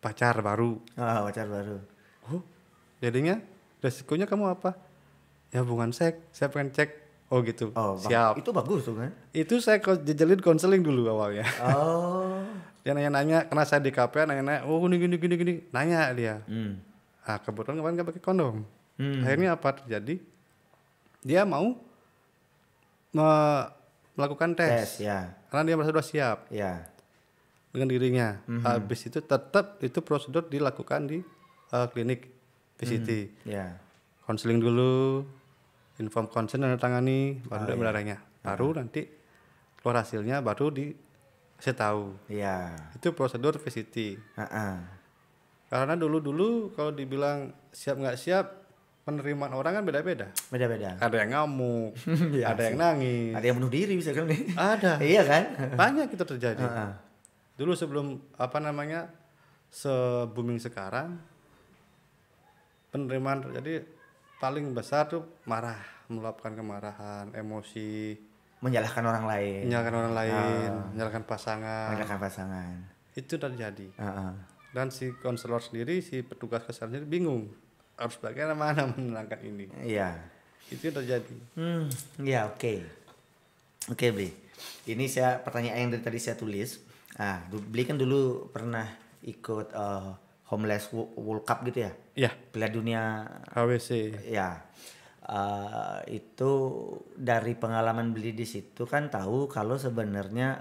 pacar baru.
pacar baru.
Oh, jadinya resikonya kamu apa? Ya hubungan seks. Saya pengen cek. Oh gitu. Siap.
Itu bagus tuh kan?
Itu saya jejelin konseling dulu awalnya.
Oh.
Dia nanya-nanya karena saya di KPA nanya-nanya. Oh gini. Nanya dia. Nah, kebetulan kemarin nggak pakai kondom. Akhirnya apa terjadi? Dia mau melakukan tes.
Ya.
Karena dia merasa sudah siap
Ya.
dengan dirinya. Habis itu tetap itu prosedur dilakukan di klinik VCT.
Ya.
Konseling dulu, inform konsen dan tangani, baru dia darahnya. Baru nanti keluar hasilnya baru dikasih tahu.
Iya.
Itu prosedur VCT. Karena dulu kalau dibilang siap nggak siap, penerimaan orang kan beda-beda.
Beda-beda.
Ada yang ngamuk,
Iya
ada yang nangis,
Ada yang bunuh diri bisa kan nih?
ada.
Iya kan?
Banyak itu terjadi. Dulu sebelum se-booming sekarang, penerimaan terjadi paling besar tuh marah, meluapkan kemarahan, emosi,
Menyalahkan orang lain.
menyalahkan pasangan.
Menyalahkan pasangan.
Itu terjadi. Dan si konselor sendiri, si petugas kesehatan sendiri bingung harus bagaimana menenangkan ini.
Iya.
Itu terjadi.
Ya oke. Oke Bli. Ini pertanyaan yang dari tadi saya tulis. Bli kan dulu pernah ikut Homeless World Cup gitu ya?
Iya.
Piala Dunia.
HWC.
Ya. Itu dari pengalaman Bli di situ kan tahu kalau sebenarnya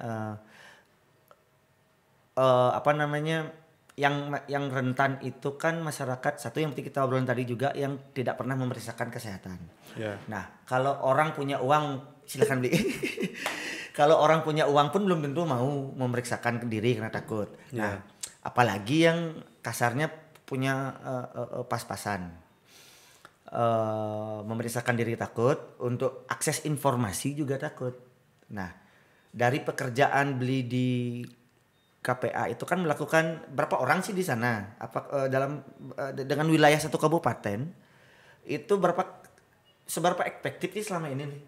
yang rentan itu kan masyarakat, satu yang kita obrolin tadi juga yang tidak pernah memeriksakan kesehatan.
Ya.
Nah, kalau orang punya uang silakan Bli. Kalau orang punya uang pun belum tentu mau memeriksakan diri karena takut. Nah, apalagi yang kasarnya punya pas-pasan. Memeriksakan diri takut, untuk akses informasi juga takut. Nah, dari pekerjaan beli di KPA itu kan melakukan berapa orang sih di sana? Apa dengan wilayah satu kabupaten itu seberapa efektif sih selama ini nih?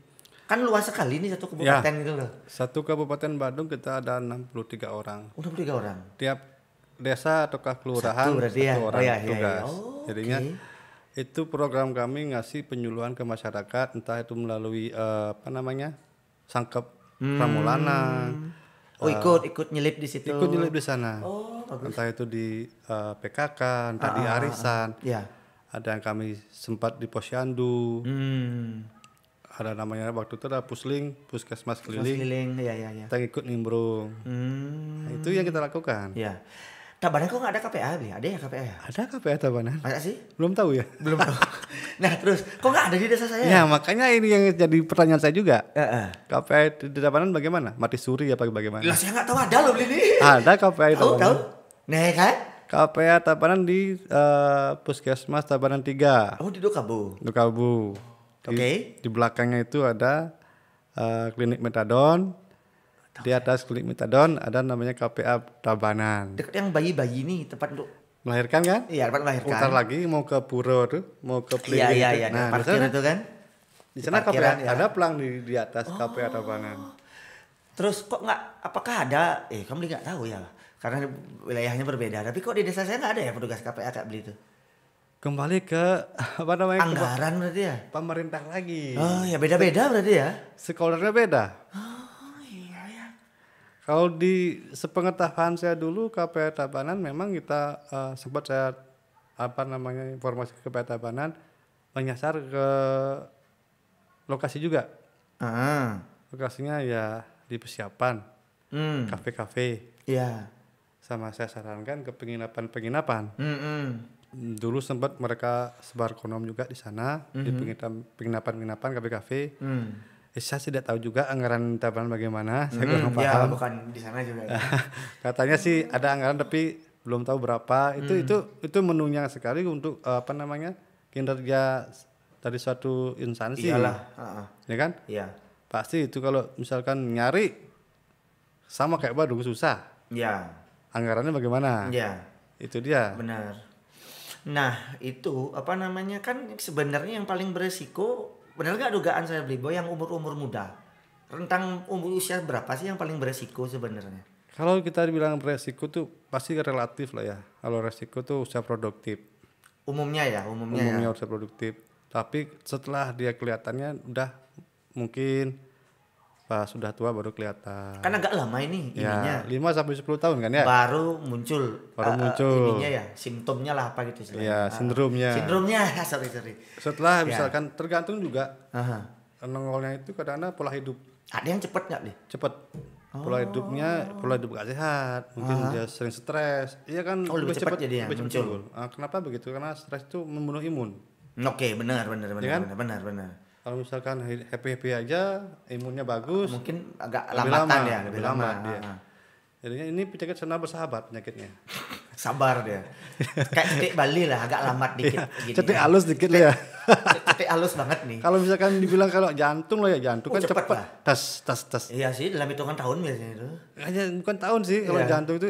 Kan luas sekali nih satu kabupaten gitu loh.
Satu Kabupaten Bandung kita ada 63 orang.
Udah 3 orang.
Tiap desa atau kelurahan
Satu berarti ya?
orang
Oh, iya,
tugas.
iya. Oh,
Jadinya
oke.
itu program kami ngasih penyuluhan ke masyarakat, entah itu melalui Sangkep Pramulana,
Oh, ikut nyelip di situ.
ikut nyelip di sana.
Oh, bagus.
Entah itu di PKK, entah di arisan.
Ya.
Ada yang kami sempat di Posyandu. Ada namanya waktu itu ada Pusling, Puskesmas Keliling.
Keliling, ya.
Kita ikut nimbrung. Nah, itu yang kita lakukan.
Ya. Tabanan kok nggak ada KPA, Bi? Ada ya KPA ya?
Ada KPA Tabanan?
Masa sih?
Belum tahu ya?
Belum tahu. Nah, terus kok nggak ada di desa saya?
Ya, makanya ini yang jadi pertanyaan saya juga.
Heeh.
KPA di Tabanan bagaimana? Mati suri apa bagaimana?
Lah saya nggak tahu ada loh beli ini.
Ada KPA di
Tahu,
Tabanan.
tahu. Nah, kan?
KPA Tabanan di Puskesmas Tabanan 3.
Oh, di Dokabu.
Dukabu.
Oke.
Di belakangnya itu ada klinik metadon. Di atas klinik metadon ada namanya KPA Tabanan.
Dekat yang bayi-bayi nih, tempat untuk
Melahirkan kan?
iya, tempat melahirkan.
Putar lagi mau ke puro tuh, mau ke
Iya,
klinik.
iya.
Nah,
Parkir itu kan.
di sana
parkiran,
KPA
ya.
ada pelang di atas KPA Tabanan.
Terus kok nggak? Apakah ada? Kamu nggak tahu ya? Karena wilayahnya berbeda. Tapi kok di desa saya nggak ada ya petugas KPA kayak beli itu?
Kembali ke apa namanya?
Anggaran berarti ya?
Pemerintah lagi.
Oh ya beda-beda berarti ya?
Sekolahnya beda.
Oh iya ya.
Kalau di sepengetahuan saya dulu KPA Tabanan memang kita sempat saya informasi ke KPA Tabanan menyasar ke lokasi juga. Lokasinya ya di Persiapan, kafe-kafe.
Iya.
Sama saya sarankan ke penginapan. Dulu sempat mereka sebar konom juga di sana di penginapan kafe-kafe. Saya tidak tahu juga anggaran Tabanan bagaimana, saya kurang paham.
Ya bukan di sana juga.
Katanya sih ada anggaran tapi belum tahu berapa. Itu menunjang sekali untuk kinerja dari suatu instansi.
Iyalah.
Ya kan?
Iya.
Pasti itu kalau misalkan nyari sama kayak Badung susah.
Iya.
Anggarannya bagaimana?
Iya.
Itu dia.
Benar. Nah itu kan sebenarnya yang paling beresiko, benar nggak dugaan saya beli boy yang umur muda, rentang umur usia berapa sih yang paling beresiko sebenarnya?
Kalau kita bilang beresiko tuh pasti relatif lah ya. Kalau resiko tuh usia produktif.
Umumnya ya.
Usia produktif. Tapi setelah dia kelihatannya udah mungkin pas sudah tua baru kelihatan.
Kan agak lama ini ininya.
Ya, 5-10 tahun kan ya?
Baru muncul. Ininya ya, simptomnya lah apa gitu istilahnya.
Iya, sindromnya.
Sindromnya, sorry.
Setelah
Ya.
misalkan tergantung juga. Nongolnya itu kadang-kadang pola hidup.
Ada yang cepet nggak nih?
Cepet. Pola hidup gak sehat. Mungkin dia sering stres. Iya kan
lebih cepat jadi ya,
lebih
muncul.
timbul. Kenapa begitu? Karena stres itu membunuh imun.
Oke, benar.
Ya kan?
Benar.
Kalau misalkan happy aja, imunnya bagus.
Mungkin agak
lebih
lambatan
lama,
ya, lebih lama.
dia. Jadinya ini penyakit sana bersahabat penyakitnya.
Sabar dia. Kayak cetik Bali lah, agak lambat dikit. Gini
Cetik
ya.
halus dikit lah ya.
Cetik halus banget nih.
Kalau misalkan dibilang kalau jantung loh ya, jantung kan
cepet
cepat.
lah.
Tas.
Iya sih, dalam hitungan tahun biasanya itu.
Hanya bukan tahun sih, kalau
Iya.
jantung itu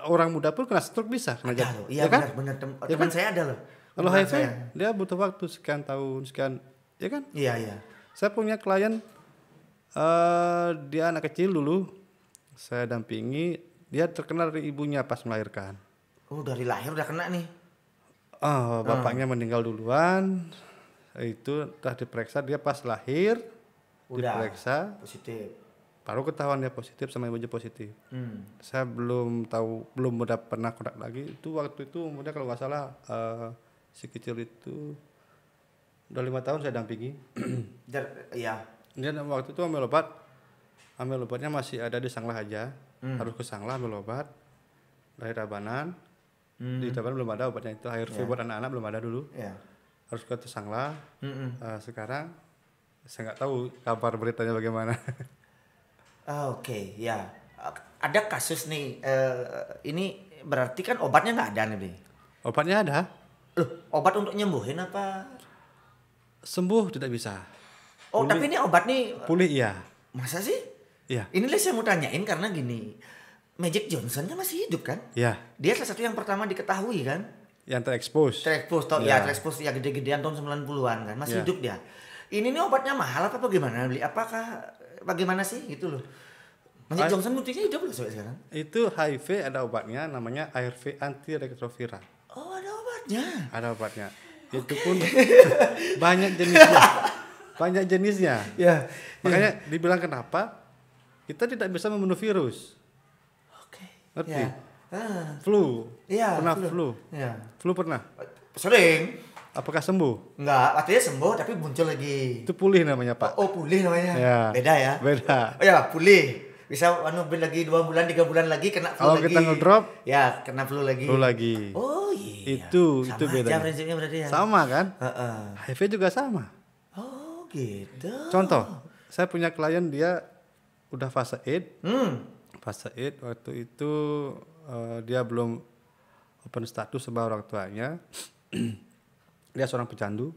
orang muda pun kena stroke bisa. Kena
Ada
jantung.
loh, iya
Ya kan?
benar.
Ya
Teman
kan?
saya ada loh.
Kalau
Teman
HIV
saya.
dia butuh waktu sekian tahun, ya kan?
Iya.
Saya punya klien dia anak kecil dulu, saya dampingi, dia terkena dari ibunya pas melahirkan.
Oh, dari lahir udah kena nih.
Bapaknya meninggal duluan, itu telah diperiksa dia pas lahir,
Udah.
diperiksa,
Positif.
baru ketahuan dia positif sama ibunya positif. Saya belum udah pernah kontak lagi. Itu waktu itu umurnya kalau nggak salah si kecil itu udah 5 tahun saya dampingi.
Iya.
Dia waktu itu ambil obatnya masih ada di Sanglah aja, harus ke Sanglah ambil obat dari Tabanan. Di Tabanan belum ada obatnya itu, HRV buat anak-anak belum ada dulu.
Iya.
Harus ke Sanglah. Sekarang saya nggak tahu kabar beritanya bagaimana.
Oke, ya. Ada kasus nih. Ini berarti kan obatnya nggak ada nih, Bli.
Obatnya ada,
Loh, obat untuk nyembuhin apa?
sembuh tidak bisa.
Oh, tapi ini obat nih
Pulih iya.
masa sih?
Iya.
Inilah saya mau tanyain karena gini, Magic Johnson kan masih hidup kan?
Ya,
Dia salah satu yang pertama diketahui kan?
yang terekspos.
Terekspos tau
Ya.
ya, terekspos ya gede-gedean tahun 90-an kan, masih
Ya.
hidup dia. Ini nih obatnya mahal apa bagaimana beli? Apakah bagaimana sih gitu loh? Magic Johnson buktinya hidup loh sampai sekarang.
Itu HIV ada obatnya namanya ARV antiretroviral.
Oh ada obatnya.
Ada obatnya. Itu pun banyak jenisnya. Banyak jenisnya.
Ya.
Makanya dibilang kenapa kita tidak bisa membunuh virus.
Oke.
Ngerti?
Ya.
Flu.
Iya.
Pernah flu.
Ya.
Flu pernah.
Sering.
Apakah sembuh?
Enggak, artinya sembuh tapi muncul lagi.
Itu pulih namanya, Pak.
Oh pulih namanya.
Ya.
Beda ya.
Beda.
Oh ya pulih. Bisa lagi 2 bulan 3 bulan lagi kena flu
Kalau
lagi.
kita ngedrop,
ya kena flu lagi.
flu lagi.
Oh iya.
Itu
sama
bedanya.
aja prinsipnya berarti ya.
Sama kan?
Heeh.
HIV juga sama.
Oh gitu.
Contoh, saya punya klien dia udah fase AIDS. Fase AIDS waktu itu dia belum open status sama orang tuanya. Dia seorang pecandu.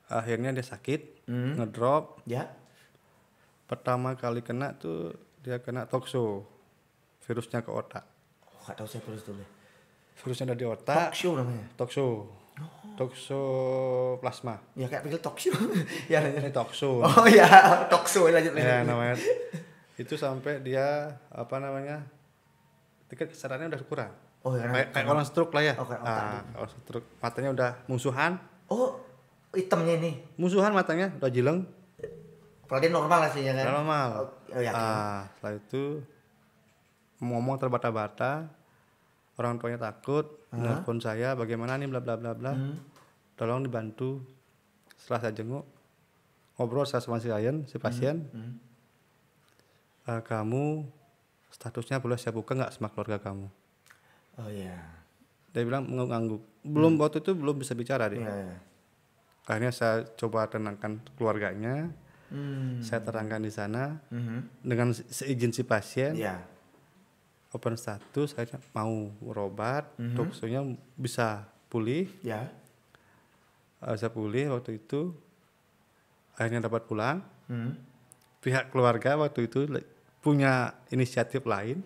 Akhirnya dia sakit, ngedrop.
Ya.
Pertama kali kena tuh dia kena toxo, virusnya ke otak.
Oh, gak tahu saya tulis dulu.
Virusnya ada di otak.
Talk show namanya.
Toxo. Toxoplasma.
Ya kayak pikir talk show. ya.
Ini toxo.
Oh ya, talk show lanjut.
Ya namanya. Itu sampai dia apa namanya? Tingkat kesadarannya udah kurang.
Oh ya.
Kayak orang stroke lah ya.
Oh, kayak otak
Nah, orang stroke. Matanya udah musuhan.
Oh, hitamnya ini.
Musuhan matanya udah jileng.
Kalau dia normal aslinya kan.
Normal.
Oh ya.
Setelah itu ngomong terbata-bata. Orang tuanya takut, nelfon saya, bagaimana nih bla bla bla bla. Tolong dibantu. Setelah saya jenguk, ngobrol saya sama si pasien. Kamu statusnya boleh saya buka nggak sama keluarga kamu?
Oh iya.
Dia bilang mengangguk. Belum waktu itu belum bisa bicara dia.
Iya.
Akhirnya saya coba tenangkan keluarganya. Saya terangkan di sana dengan seizin si pasien.
Iya.
Open status, saya mau berobat, toxonya bisa pulih.
Ya.
Bisa pulih waktu itu. Akhirnya dapat pulang. Pihak keluarga waktu itu punya inisiatif lain.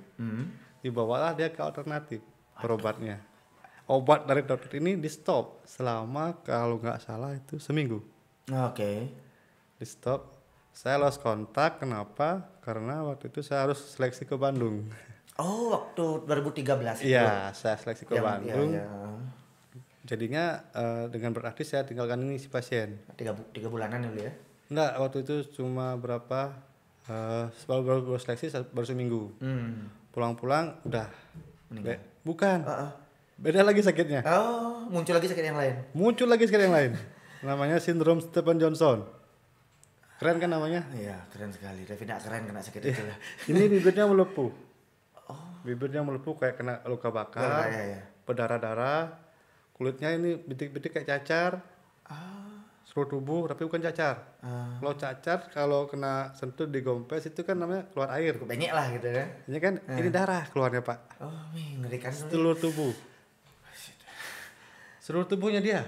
Dibawalah dia ke alternatif berobatnya. Obat dari dokter ini di stop selama kalau nggak salah itu seminggu.
Oke.
Di stop. Saya lost kontak. Kenapa? Karena waktu itu saya harus seleksi ke Bandung.
Oh, waktu 2013 itu.
Iya, saya seleksi ke Bandung.
Iya.
Jadinya dengan berarti saya tinggalkan ini si pasien.
3 bulanan dulu ya.
Enggak, waktu itu cuma berapa? Baru seleksi baru seminggu. Pulang-pulang udah. Bukan. Beda lagi sakitnya.
Oh, muncul lagi sakit yang lain.
Muncul lagi sakit yang lain. Namanya sindrom Stephen Johnson. Keren kan namanya?
Iya, keren sekali. Tapi tidak keren kena sakit itu lah.
Ini bibirnya melepuh. Bibirnya melepuh kayak kena luka bakar.
Iya.
Berdarah-darah. Kulitnya ini bintik-bintik kayak cacar. Seluruh tubuh tapi bukan cacar. Kalau cacar kalau kena sentuh digompes itu kan namanya keluar air.
Banyak lah gitu kan.
Ini kan ini darah keluarnya, Pak.
Oh, ngerikan.
Seluruh tubuh. Seluruh tubuhnya dia.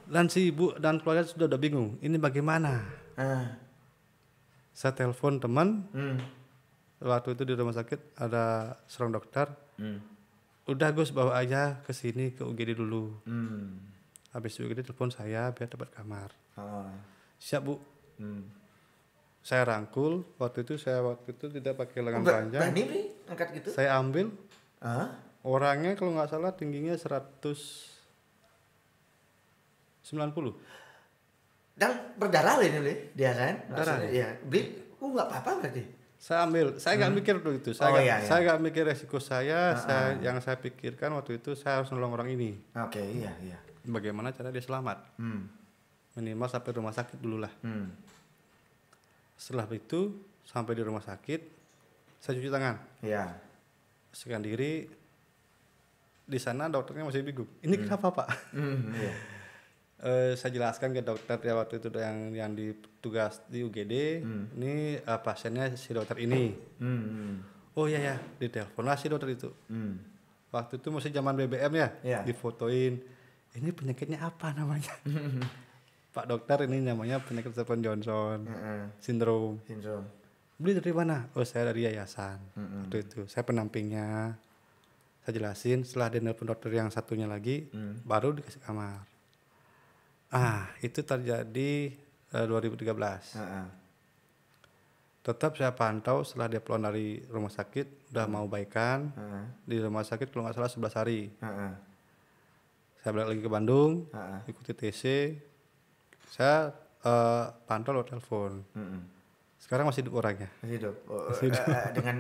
Dan si ibu dan keluarga sudah bingung. Ini bagaimana? Saya telepon teman. Waktu itu di rumah sakit ada seorang dokter. Udah Gus bawa aja ke sini ke UGD dulu. Habis UGD telepon saya biar dapat kamar. Siap Bu. Saya rangkul. Waktu itu tidak pakai lengan panjang.
Berani nih angkat gitu?
Saya ambil. Orangnya kalau nggak salah tingginya 190.
Dan berdarah loh ini dia kan?
Darah.
Iya. Beli, nggak apa-apa berarti.
Saya ambil, saya nggak mikir dulu itu, saya nggak mikir resiko saya, yang saya pikirkan waktu itu saya harus nolong orang ini.
Oke, iya.
Bagaimana cara dia selamat? Minimal sampai rumah sakit dulu lah. Setelah itu sampai di rumah sakit, saya cuci tangan.
Iya.
Bersihkan diri. Di sana dokternya masih bingung. Ini kenapa Pak?
Iya.
Saya jelaskan ke dokter ya waktu itu yang ditugas di UGD. Ini pasiennya si dokter ini. Oh iya, ditelepon si dokter itu. Waktu itu masih zaman BBM ya. Difotoin. Ini penyakitnya apa namanya? Pak dokter ini namanya penyakit Stephen Johnson syndrome. Beli dari mana? Oh saya dari yayasan. Waktu itu saya pendampingnya, saya jelasin. Setelah dia nelpon dokter yang satunya lagi, baru dikasih kamar. Itu terjadi 2013.
Heeh.
Tetap saya pantau setelah dia pulang dari rumah sakit, udah mau baikan. Di rumah sakit kalau nggak salah 11 hari.
Heeh.
Saya balik lagi ke Bandung,
Heeh.
ikuti TC. Saya pantau lewat telepon. Sekarang masih hidup orangnya.
Masih hidup.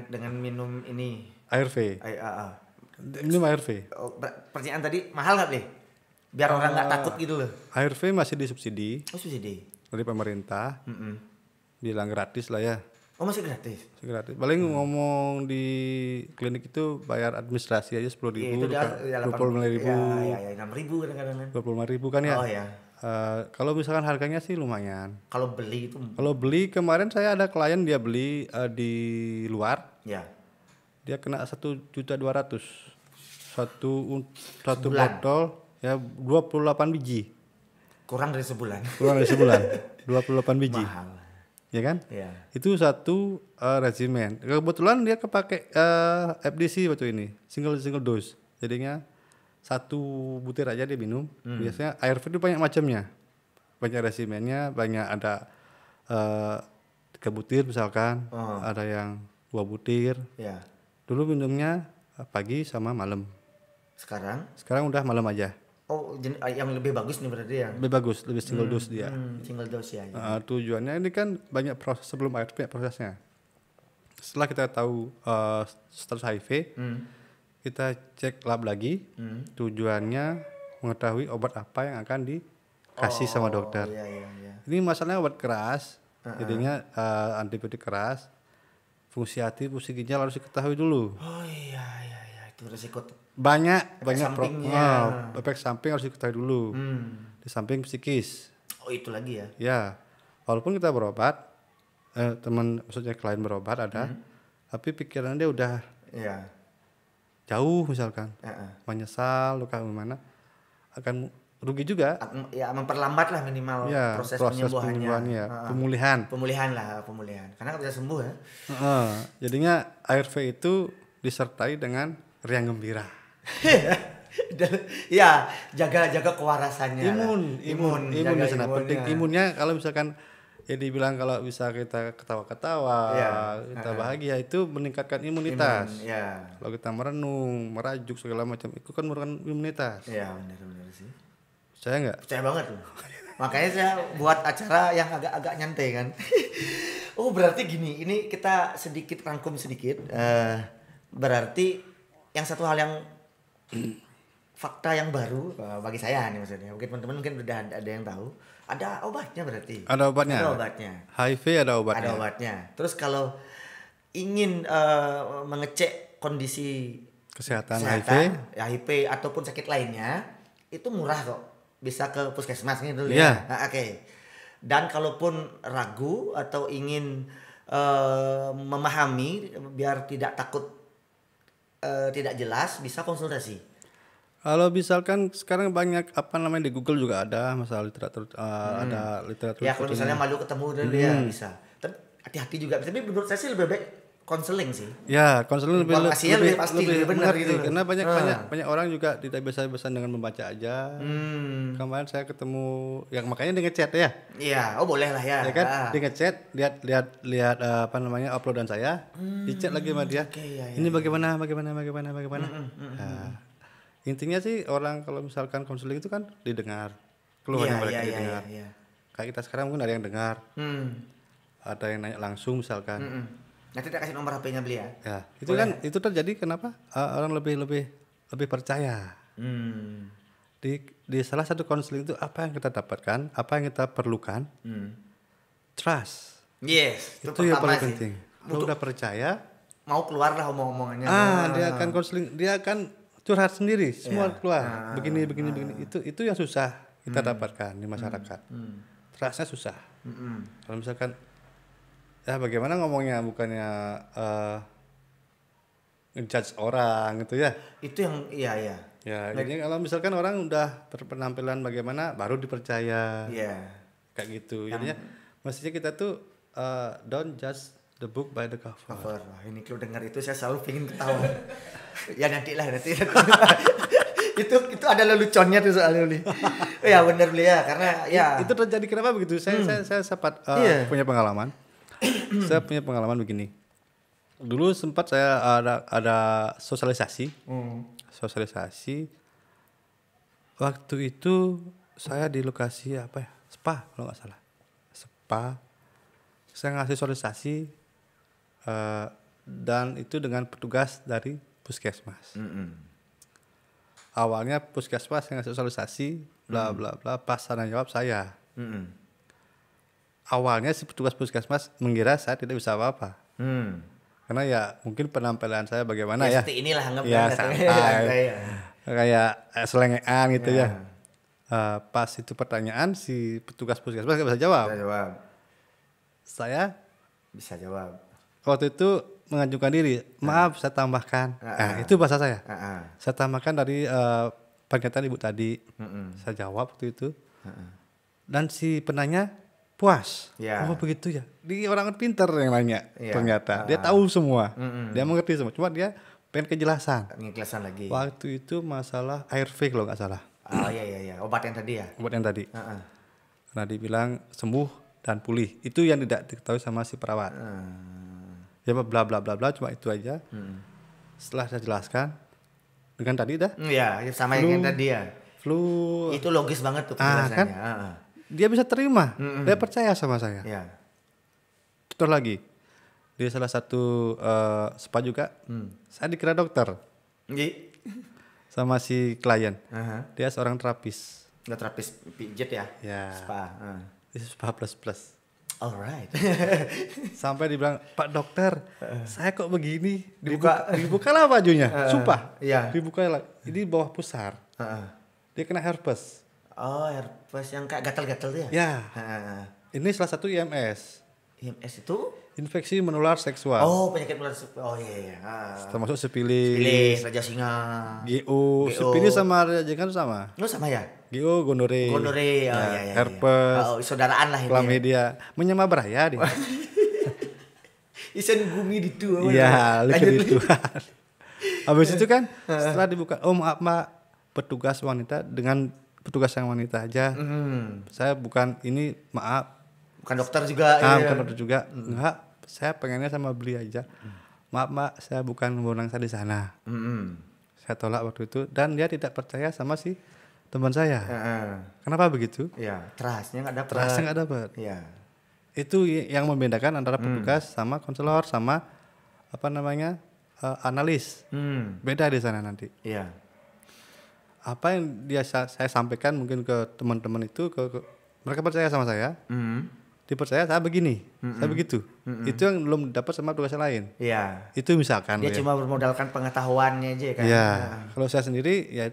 Dengan minum ini
ARV. Minum ARV.
Pertanyaan tadi mahal nggak deh? Biar orang nggak takut gitu loh.
ARV masih disubsidi
Oh subsidi.
dari pemerintah. Bilang gratis lah ya.
Oh masih gratis.
Masih gratis. Paling ngomong di klinik itu bayar administrasi aja 10.000,
Itu dia
25.000,
ya 6.000 kadang-kadang kan.
25.000 kan ya.
Oh ya.
Kalau misalkan harganya sih lumayan.
Kalau beli itu
Kalau beli kemarin saya ada klien dia beli di luar,
ya
dia kena 1.200.000 satu
Sebulan.
botol ya 28 biji.
kurang dari sebulan.
Kurang dari sebulan 28 biji.
Mahal.
Ya kan?
Ya.
Itu satu regimen. Kebetulan dia kepake FDC waktu ini, single dose. Jadinya satu butir aja dia minum. Biasanya ARV itu banyak macamnya, banyak regimennya, banyak ada 3 butir misalkan, ada yang 2 butir.
Ya.
Dulu minumnya pagi sama malam.
Sekarang
udah malam aja.
oh yang lebih bagus nih berarti ya.
Lebih bagus, lebih single dose dia.
Single dose ya.
Tujuannya ini kan banyak proses sebelum ARV, banyak prosesnya. Setelah kita tahu status HIV, kita cek lab lagi. Tujuannya mengetahui obat apa yang akan dikasih sama dokter.
Iya.
Ini masalahnya obat keras, jadinya antibiotik keras. Fungsi hati, fungsi ginjal harus diketahui dulu.
Oh iya itu resiko.
Banyak
sampingnya.
efek samping harus diketahui dulu. Di samping psikis.
Oh itu lagi ya.
Ya, walaupun kita berobat, maksudnya klien berobat ada, tapi pikiran dia udah
Iya.
jauh misalkan, menyesal, luka gimana, akan rugi juga.
Ya memperlambat lah minimal
Ya,
proses
proses
penyembuhannya.
penyembuhannya, pemulihan.
Pemulihan. Karena bisa sembuh ya.
Jadinya ARV itu disertai dengan riang gembira.
Ya, jaga kewarasannya.
Imun
jaga
sangat penting. Imunnya kalau misalkan ya dibilang kalau bisa kita ketawa-ketawa, kita bahagia itu meningkatkan imunitas. Kalau kita merenung, merajuk segala macam itu kan menurunkan imunitas.
Iya, benar sih.
Percaya nggak?
Percaya banget loh. Makanya saya buat acara yang agak-agak nyantai kan. Oh, berarti gini, ini kita sedikit rangkum sedikit. Berarti yang satu hal yang fakta yang baru bagi saya nih maksudnya. Mungkin teman-teman mungkin udah ada yang tahu. Ada obatnya berarti.
Ada obatnya. HIV ada obatnya.
Ada obatnya. Terus kalau ingin mengecek kondisi
kesehatan
HIV ataupun sakit lainnya itu murah kok. Bisa ke puskesmas gitu
ya.
Nah, oke. Dan kalaupun ragu atau ingin memahami biar tidak takut tidak jelas bisa konsultasi.
Kalau misalkan sekarang banyak di Google juga ada masalah literatur ada literatur.
Ya kalau misalnya malu ketemu dulu ya bisa. Tapi hati-hati juga. Tapi menurut saya sih lebih baik konseling sih.
Ya, konseling lebih
pasti lebih benar gitu.
Karena banyak orang juga tidak biasa dengan membaca aja. Kemarin saya ketemu yang makanya dia ngechat ya.
Iya, boleh lah ya.
Ya kan? Dia ngechat, lihat uploadan saya, dichat lagi sama dia. Ini bagaimana? Intinya sih orang kalau misalkan konseling itu kan didengar. Keluhannya mereka didengar. Kayak kita sekarang mungkin ada yang dengar. Ada yang nanya langsung misalkan.
Nanti kita kasih nomor HP-nya beli ya.
Ya, itu terjadi kenapa orang lebih percaya. Di salah satu konseling itu apa yang kita dapatkan, apa yang kita perlukan, trust.
Yes,
itu yang paling penting. Kalau udah percaya,
mau keluar lah omong-omongannya.
Dia akan konseling, dia akan curhat sendiri, semua keluar. Begini. Itu yang susah kita dapatkan di masyarakat. Trustnya susah. Kalau misalkan ya bagaimana ngomongnya, bukannya ngejudge orang gitu ya.
Itu yang iya.
Ya, jadi kalau misalkan orang udah berpenampilan bagaimana baru dipercaya.
Iya.
Kayak gitu. Jadinya mestinya kita tuh don't judge the book by the cover.
Cover. Wah, ini kalau dengar itu saya selalu pengen ketawa. Ya nanti. itu ada leluconnya tuh soalnya nih. Ya benar beli ya, karena ya
Itu terjadi kenapa begitu? Saya sempat punya pengalaman. Saya punya pengalaman begini. Dulu sempat saya ada sosialisasi. Sosialisasi. Waktu itu saya di lokasi apa ya? Spa kalau nggak salah. Spa. Saya ngasih sosialisasi dan itu dengan petugas dari puskesmas. Awalnya puskesmas yang ngasih sosialisasi, bla bla bla, pas tanya jawab saya. Awalnya si petugas puskesmas mengira saya tidak bisa apa-apa. Karena ya mungkin penampilan saya bagaimana ya.
Seperti inilah anggap
Ya santai. Kayak selengean gitu ya. Pas itu pertanyaan si petugas puskesmas nggak bisa jawab. Saya
Bisa jawab.
waktu itu mengajukan diri, maaf saya tambahkan. Itu bahasa saya. Saya tambahkan dari pernyataan ibu tadi. Saya jawab waktu itu. Dan si penanya puas. Oh begitu ya. Dia orang pintar yang nanya ternyata. Dia tahu semua. Dia mengerti semua. Cuma dia pengen kejelasan.
Kejelasan lagi.
Waktu itu masalah ARV kalau nggak salah.
Oh iya. Obat yang tadi ya.
Obat yang tadi. Karena dibilang sembuh dan pulih. Itu yang tidak diketahui sama si perawat. Ya bla bla bla bla, cuma itu aja. Setelah saya jelaskan dengan tadi dah.
Iya, sama yang tadi ya.
Flu.
Itu logis banget tuh penjelasannya.
Kan? Dia bisa terima. Dia percaya sama saya.
Iya.
Terus lagi di salah satu spa juga, saya dikira dokter sama si klien. Dia seorang terapis.
Nggak terapis pijat ya?
Ya.
Spa.
Itu spa plus.
Alright.
Sampai dibilang, Pak dokter, saya kok begini? Dibukalah bajunya, sumpah.
Iya.
Dibukalah. Ini bawah pusar. Dia kena herpes.
Oh, herpes yang kayak gatal-gatal tuh ya?
Ya. Ini salah satu IMS.
IMS itu?
Infeksi menular seksual.
Oh, penyakit menular seksual. Oh iya.
Termasuk sipilis.
Sipilis, raja singa.
GO. Sipilis sama raja singa itu sama.
Oh sama ya?
GO, gonore.
Gonore, oh iya.
Herpes.
Oh, saudaraan lah ini.
Chlamydia. Menyama beraya dia.
Isen gumi itu.
Iya, lebih itu. Habis itu kan setelah dibuka, oh maaf Mbak, petugas wanita dengan petugas yang wanita aja. Saya bukan ini, maaf.
Bukan dokter juga.
Bukan dokter juga. Enggak, saya pengennya sama beli aja. Maaf Mbak, saya bukan wewenang saya di sana. Saya tolak waktu itu dan dia tidak percaya sama si teman saya. Kenapa begitu?
Iya, trustnya nggak dapat. Iya.
Itu yang membedakan antara petugas sama konselor sama analis. Beda di sana nanti.
Iya.
Apa yang saya sampaikan mungkin ke teman-teman itu mereka percaya sama saya. Dipercaya saya begini, saya begitu. Itu yang belum dapat sama tugas lain.
Iya.
Itu misalkan
dia cuma bermodalkan pengetahuannya aja kan.
Iya. Kalau saya sendiri ya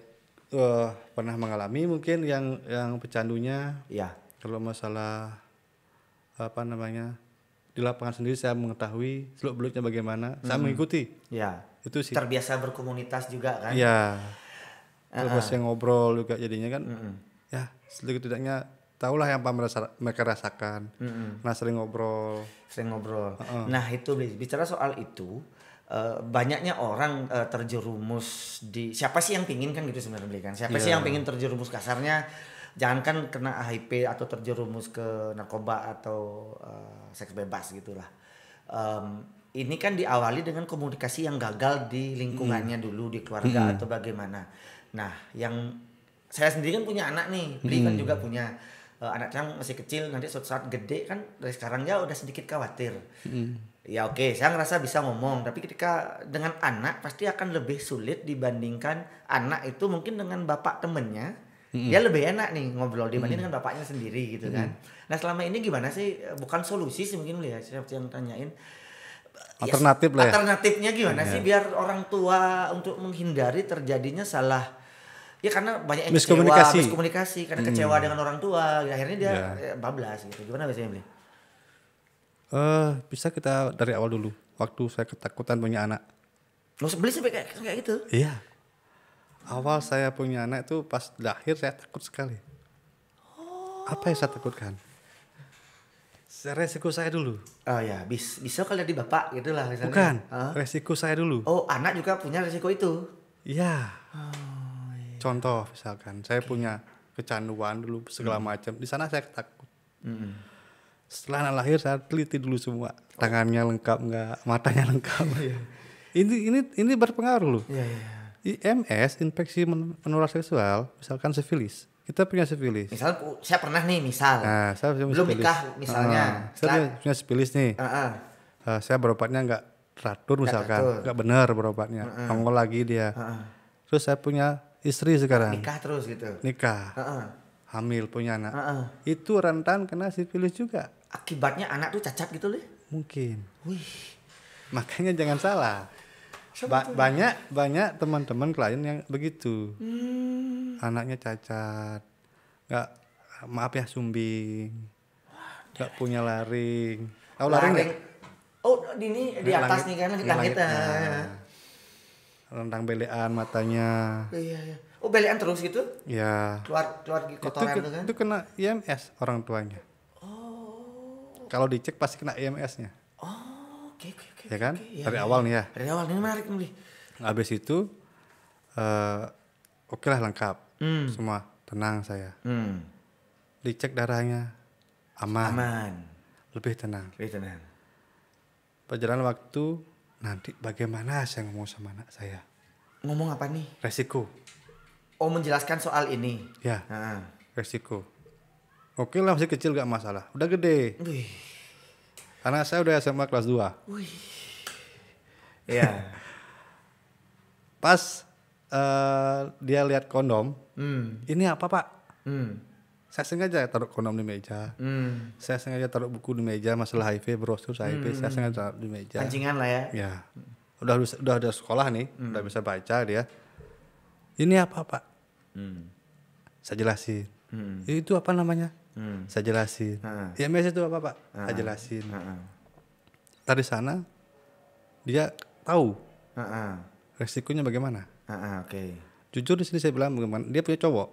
pernah mengalami mungkin yang pecandunya.
Iya.
Kalau masalah di lapangan sendiri saya mengetahui seluk-beluknya bagaimana, saya mengikuti.
Iya.
Itu sih.
Terbiasa berkomunitas juga kan.
Iya. Terus yang ngobrol juga jadinya kan. Ya, sedikit tidaknya tahulah yang mereka rasakan. Nah, sering ngobrol.
Nah, itu bicara soal itu, banyaknya orang terjerumus di siapa sih yang pingin kan gitu sebenarnya kan. Siapa sih yang pingin terjerumus, kasarnya jangankan kena HIV atau terjerumus ke narkoba atau seks bebas gitulah. Ini kan diawali dengan komunikasi yang gagal di lingkungannya dulu, di keluarga atau bagaimana. Nah, yang saya sendiri kan punya anak nih, Beli kan juga punya anak yang masih kecil, nanti suatu saat gede kan dari sekarang ya udah sedikit khawatir. Ya oke, saya ngerasa bisa ngomong, tapi ketika dengan anak pasti akan lebih sulit dibandingkan anak itu mungkin dengan bapak temennya. Dia lebih enak nih ngobrol dibanding dengan bapaknya sendiri gitu kan. Nah, selama ini gimana sih, bukan solusi sih mungkin ya, seperti yang tanyain.
Alternatif lah ya.
Alternatifnya gimana sih biar orang tua untuk menghindari terjadinya salah. Ya karena banyak yang miskomunikasi karena kecewa dengan orang tua, akhirnya dia bablas gitu. Gimana biasanya Beli?
Bisa kita dari awal dulu. Waktu saya ketakutan punya anak.
Beli sampai kayak gitu?
Iya. Awal saya punya anak itu pas lahir saya takut sekali. Apa yang saya takutkan? resiko saya dulu.
Oh ya, bisa kalau jadi bapak gitulah misalnya.
Bukan,
Hah?
resiko saya dulu.
Oh, anak juga punya risiko itu.
Iya.
Oh, iya.
Contoh misalkan saya punya kecanduan dulu segala macam. Di sana saya takut. Setelah anak lahir saya teliti dulu semua. Tangannya lengkap nggak, matanya lengkap. Ini berpengaruh loh.
Iya, iya.
IMS, infeksi menular seksual, misalkan sifilis. Kita punya sifilis.
Misal saya pernah nih, misal.
Nah, saya punya
Belum
sifilis.
nikah misalnya.
Saya punya sifilis nih.
Heeh.
Saya berobatnya nggak teratur misalkan,
teratur.
nggak benar berobatnya, nongol lagi dia. Terus saya punya istri sekarang,
Nikah terus gitu.
nikah,
Heeh.
hamil punya anak,
Heeh.
itu rentan kena sifilis juga,
Akibatnya anak tuh cacat gitu loh.
mungkin.
Wih.
Makanya jangan salah. Banyak teman-teman klien yang begitu, anaknya cacat, nggak, maaf ya, sumbing, nggak punya laring. Tahu laring nggak?
Oh, di atas nih kan langit.
Rentang belean matanya.
Iya, iya. Oh, belean terus gitu?
Ya.
Keluar kotoran itu kan?
Itu kena IMS orang tuanya.
Oh.
Kalau dicek pasti kena IMS-nya.
Oh, oke.
Ya kan?
Iya,
Dari
iya,
awal
iya.
nih ya.
Dari awal ini menarik nih.
Habis itu oke lah lengkap. Semua tenang saya. Dicek darahnya aman. Lebih tenang.
Lebih tenang.
Perjalanan waktu, nanti bagaimana saya ngomong sama anak saya?
Ngomong apa nih?
Resiko.
Oh, menjelaskan soal ini.
Ya,
Heeh.
resiko. Oke lah, masih kecil gak masalah. Udah gede.
Wih.
Anak saya udah SMA kelas 2.
Wih. Iya.
Pas dia lihat kondom, ini apa pak? Saya sengaja taruh kondom di meja. Saya sengaja taruh buku di meja, masalah HIV, brosur HIV, saya sengaja taruh di meja.
Pancingan lah ya.
Ya, udah ada sekolah nih, udah bisa baca dia. Ini apa pak? Saya jelasin. Itu apa namanya? Saya jelasin. IMS itu apa pak? Saya jelasin. Dari sana dia tahu resikonya bagaimana.
Oke.
Jujur di sini saya bilang bagaimana. Dia punya cowok.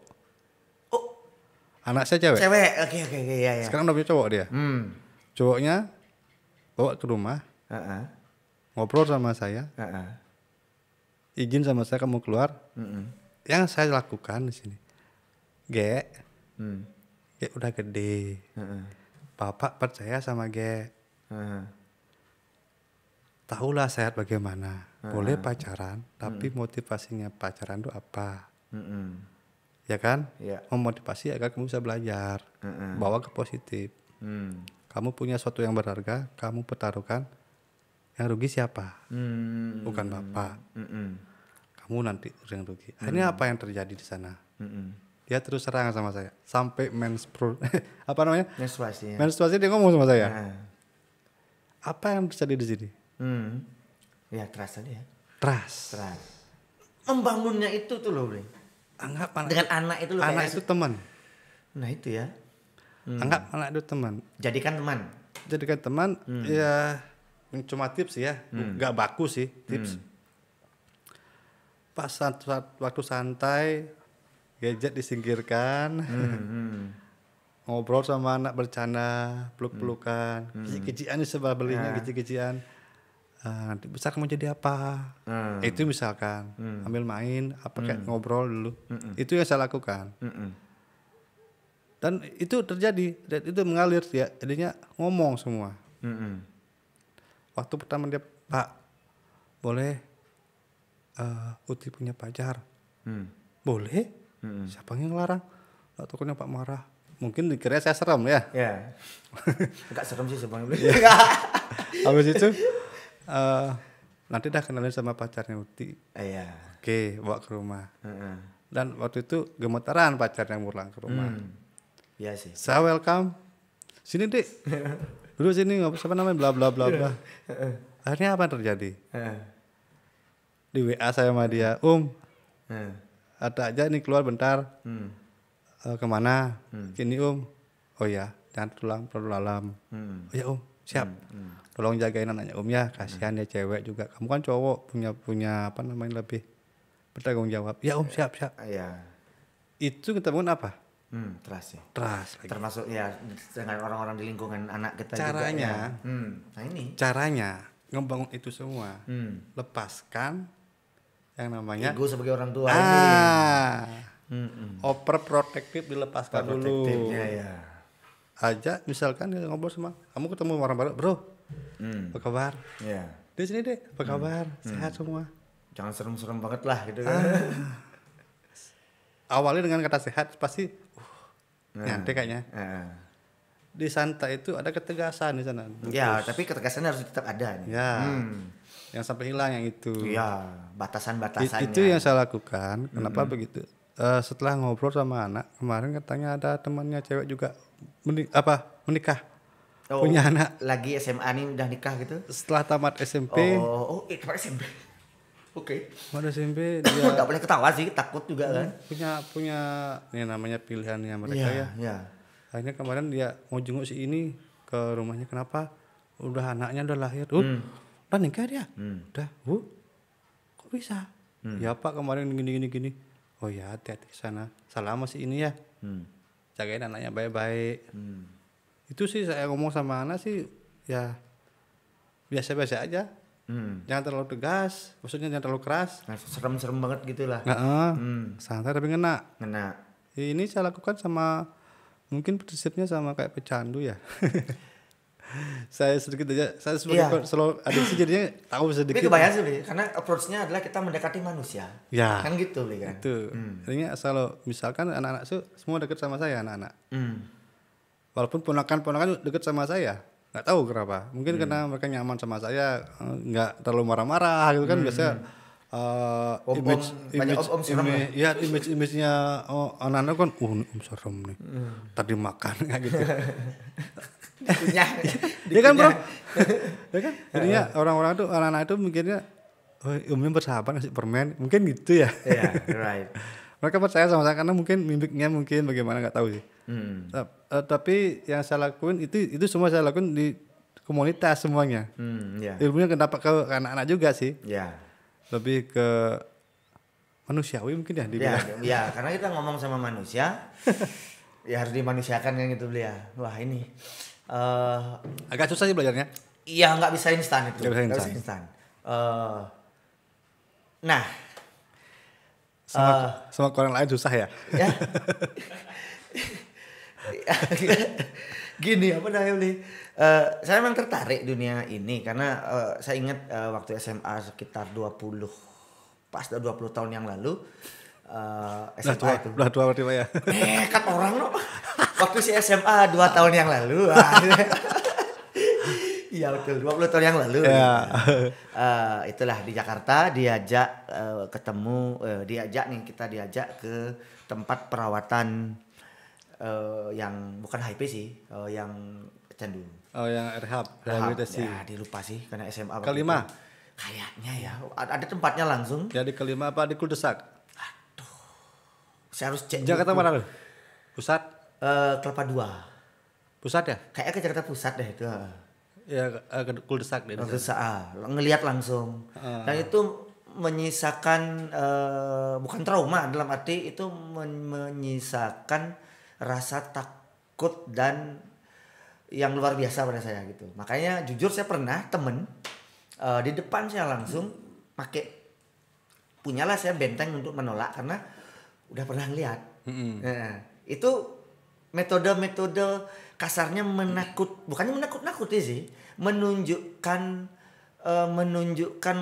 Oh,
Anak saya cewek.
cewek. Oke, iya.
Sekarang udah punya cowok dia. Cowoknya bawa ke rumah, ngobrol sama saya, izin sama saya kamu keluar. Yang saya lakukan di sini, Ge udah gede. Bapak percaya sama Ge. Tahulah sehat bagaimana. Boleh pacaran, tapi motivasinya pacaran itu apa? Ya kan?
Iya.
Memotivasi agar kamu bisa belajar, bawa ke positif. Kamu punya sesuatu yang berharga, kamu pertaruhkan. Yang rugi siapa? Bukan bapak. Kamu nanti yang rugi. Akhirnya apa yang terjadi di sana? Dia terus serang sama saya, sampai apa namanya? Menstruasi dia ngomong sama saya. Apa yang terjadi di sini?
Ya, trust tadi ya.
Trust.
Membangunnya itu tuh loh, Bre.
Anggap
Dengan anak itu loh.
anak itu teman.
Nah itu ya.
Anggap anak itu teman.
Jadikan teman.
Jadikan teman, ya cuma tips ya, nggak baku sih tips. Pas saat waktu santai, gadget disingkirkan, ngobrol sama anak, bercanda, peluk-pelukan, kecil-kecilan di sebelah belinya, kecil-kecilan. Nanti besar kamu jadi apa? Itu misalkan, ambil main, apa kayak ngobrol dulu. Itu yang saya lakukan. Dan itu terjadi, dan itu mengalir ya, jadinya ngomong semua. Waktu pertama dia, Pak, boleh Uti punya pacar? Boleh? Siapa yang ngelarang? Takutnya Pak marah. Mungkin dikira saya serem ya.
Ya. Enggak serem sih sebenarnya.
Habis itu nanti dah kenalin sama pacarnya Uti.
Iya.
Oke, bawa ke rumah. Dan waktu itu gemetaran pacarnya pulang ke rumah.
Iya sih.
Saya welcome. Sini Dik. Duduk sini, nggak apa namanya, bla bla bla bla. Akhirnya apa yang terjadi? Di WA saya sama dia, ada aja nih keluar bentar. Kemana? Kini oh ya, jangan terlalu malam. Oh ya siap. Tolong jagain anaknya ya, kasihan dia cewek juga. Kamu kan cowok, punya apa namanya, lebih bertanggung jawab. Ya siap.
Iya.
Itu kita bangun apa?
Trust ya.
Trust lagi.
Termasuk ya dengan orang-orang di lingkungan anak kita
Caranya,
juga ya. Nah ini.
Caranya ngebangun itu semua. Lepaskan yang namanya
Ego sebagai orang tua ini.
Overprotective dilepaskan dulu.
Ya.
Aja misalkan dia ngobrol sama kamu, ketemu orang baru, bro, apa kabar?
Ya.
Di sini deh, apa kabar? Sehat semua.
Jangan serem-serem banget lah gitu kan.
Awalnya dengan kata sehat pasti nyantai kayaknya. Di santai itu ada ketegasan di sana.
Ya, tapi ketegasan harus tetap ada nih.
Ya. Yang sampai hilang yang itu.
Iya, batasan-batasannya.
Itu yang saya lakukan. Kenapa begitu? Setelah ngobrol sama anak kemarin, katanya ada temannya cewek juga menikah. Punya anak.
Lagi SMA nih udah nikah gitu?
Setelah tamat SMP.
Tamat SMP. Oke.
Tamat SMP dia
nggak boleh ketawa sih, takut juga kan.
Punya ini namanya pilihannya mereka ya.
Iya.
Akhirnya kemarin dia mau jenguk si ini ke rumahnya. Kenapa? Udah anaknya udah lahir. Udah nikah dia. Udah. Kok bisa? Ya Pak, kemarin gini. Oh ya, hati-hati ke sana. Salam masih ini ya. Jagain anaknya baik-baik. Itu sih saya ngomong sama anak sih ya biasa-biasa aja. Jangan terlalu tegas, maksudnya jangan terlalu keras.
Nah, serem-serem banget gitu lah.
Santai tapi ngena. Ini saya lakukan sama, mungkin prinsipnya sama kayak pecandu ya. Saya sedikit aja, saya sebagai selalu adiksi jadinya tahu sedikit.
Tapi kebayang sih, karena approach-nya adalah kita mendekati manusia.
Ya.
Kan gitu kan.
Itu. Artinya kalau misalkan anak-anak semua dekat sama saya, anak-anak. Walaupun ponakan-ponakan dekat sama saya, nggak tahu kenapa. Mungkin karena mereka nyaman sama saya, nggak terlalu marah-marah gitu kan. Biasanya image-nya anak-anak kan, om serem nih. Tadi makan kayak gitu. Dia kan bro, ya kan. Jadinya orang-orang tuh, anak-anak itu mikirnya, omnya bersahabat ngasih permen, mungkin gitu ya.
Right.
Mereka percaya sama saya karena mungkin mimiknya mungkin bagaimana nggak tahu sih. Tapi yang saya lakuin itu semua saya lakuin di komunitas semuanya. Ilmunya kenapa ke anak-anak juga sih. Lebih ke manusiawi mungkin ya dibilang.
Ya, karena kita ngomong sama manusia, ya harus dimanusiakan kan gitu beliau. Wah ini.
Agak susah sih belajarnya.
Iya, nggak bisa instan itu. Nggak bisa instan. Nah,
sama orang lain susah ya.
Gini apa namanya beli? Saya memang tertarik dunia ini karena saya ingat waktu SMA sekitar 20 tahun yang lalu. SMA itu.
Udah tua berarti Pak ya.
Kan orang loh. Waktu si SMA 2 tahun yang lalu. Iya betul, 20 tahun yang lalu. Itulah di Jakarta diajak kita diajak ke tempat perawatan yang bukan HP sih, yang candu.
Yang rehabilitasi.
Ya, dilupa sih karena SMA.
Kelima.
Kayaknya ya, ada tempatnya langsung.
Jadi kelima apa di Kuldesak?
Aduh. Saya harus cek.
Jakarta mana lu? Pusat?
Kelapa Dua.
Pusat ya?
Kayaknya ke Jakarta Pusat deh itu.
Ya ke Kuldesak deh.
Ngelihat langsung. Dan itu menyisakan bukan trauma, dalam arti itu menyisakan rasa takut dan yang luar biasa pada saya gitu. Makanya jujur saya pernah temen di depan saya langsung punyalah saya benteng untuk menolak karena udah pernah lihat. Itu metode kasarnya bukannya menakut-nakuti sih, menunjukkan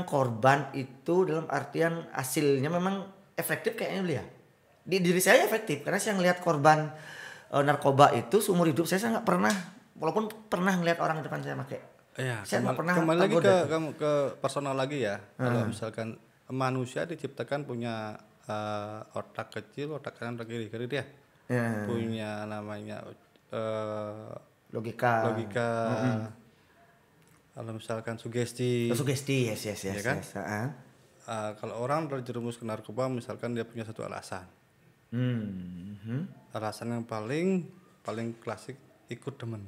korban itu dalam artian hasilnya memang efektif kayaknya lihat. Di diri saya efektif karena saya ngelihat korban narkoba itu seumur hidup saya nggak pernah, walaupun pernah ngelihat orang depan saya pakai. Saya nggak pernah.
Kembali lagi ke personal lagi ya. Kalau misalkan manusia diciptakan punya otak kecil, otak kanan, otak kiri dia. Punya namanya
logika.
Kalau misalkan sugesti.
Yes.
Ya kan? Kalau orang terjerumus ke narkoba, misalkan dia punya satu alasan. Alasan yang paling klasik, ikut temen.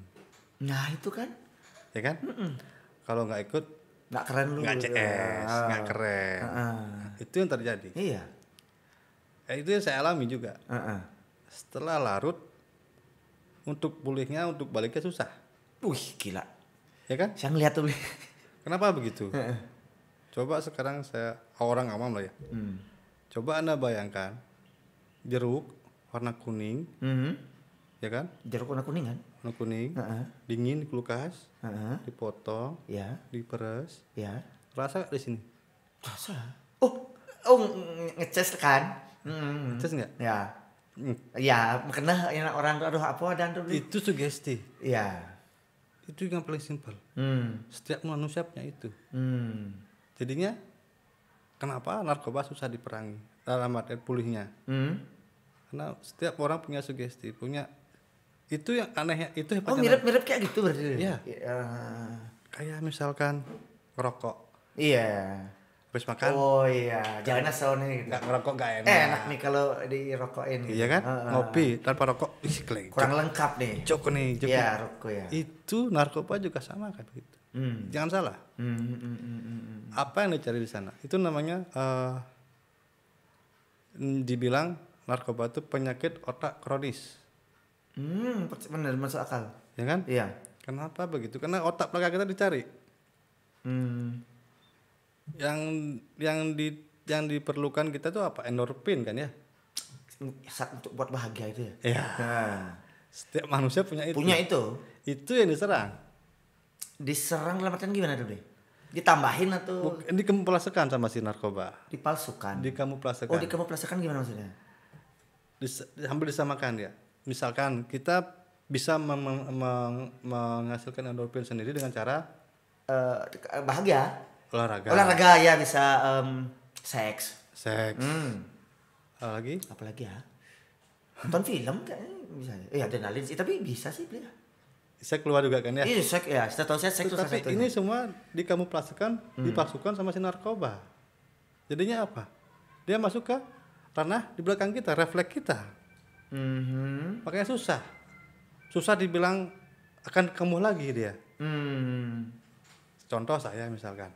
Nah itu kan.
Ya kan? Kalau nggak ikut,
nggak keren lu.
Nggak CS, nggak keren. Itu yang terjadi.
Iya.
Itu yang saya alami juga. setelah larut untuk pulihnya, untuk baliknya susah,
Wih, gila.
ya kan?
Saya ngeliat tuh.
Kenapa begitu? Coba sekarang saya orang awam lah ya. Coba Anda bayangkan jeruk warna kuning, ya kan?
Jeruk warna kuning kan?
Warna kuning,
Heeh.
dingin di kulkas,
Heeh.
dipotong,
Ya,
diperes,
ya.
rasa nggak di sini?
Rasa. Oh, ngeces kan?
Terus nggak?
Ya. Ya, kena enak orang tuh, aduh apa dan tuh.
Itu sugesti.
Ya.
Itu yang paling simpel. Setiap manusia punya itu. Jadinya kenapa narkoba susah diperangi dalam arti pulihnya? Karena setiap orang punya sugesti, punya itu yang anehnya itu
Oh,
hebatnya.
mirip-mirip kayak gitu berarti.
Iya.
Ya.
Kayak misalkan ngerokok,
Iya.
habis makan
Oh iya, jangan asal nih. Gitu.
nggak ngerokok nggak enak.
Enak nih kalau dirokokin. Gitu.
Iya kan?
Heeh.
Ngopi tanpa rokok, ih keleng.
Kurang lengkap nih.
Jok nih, jok.
Iya, rokok ya.
Itu narkoba juga sama kayak begitu. Jangan salah. Apa yang dicari di sana? Itu namanya dibilang narkoba itu penyakit otak kronis.
Benar masuk akal.
Ya kan?
Iya.
Kenapa begitu? Karena otak belakang kita dicari. Yang diperlukan kita tuh apa? Endorfin kan ya?
Untuk buat bahagia itu ya.
Iya.
Nah,
Setiap manusia punya itu.
punya itu.
Itu yang diserang.
Diserang dalam artian gimana tuh, Deh? Ditambahin atau
Dikamuflasekan sama si narkoba.
dipalsukan?
Dikamuflasekan.
Oh, dikamuflasekan gimana maksudnya?
Hampir disamakan ya. Misalkan kita bisa menghasilkan endorfin sendiri dengan cara
Bahagia.
olahraga.
Olahraga ya bisa seks.
Seks. Lagi?
Apalagi ya? Nonton film kayaknya bisa. Adrenalin sih, tapi bisa sih beli.
Bisa keluar juga kan ya.
Iya, seks ya. Setahu saya seks itu salah
Tapi
satunya.
ini semua dikamuflasekan, dipalsukan sama si narkoba. Jadinya apa? Dia masuk ke ranah di belakang kita, refleks kita. Makanya susah. Susah dibilang akan kambuh lagi dia. Contoh saya misalkan,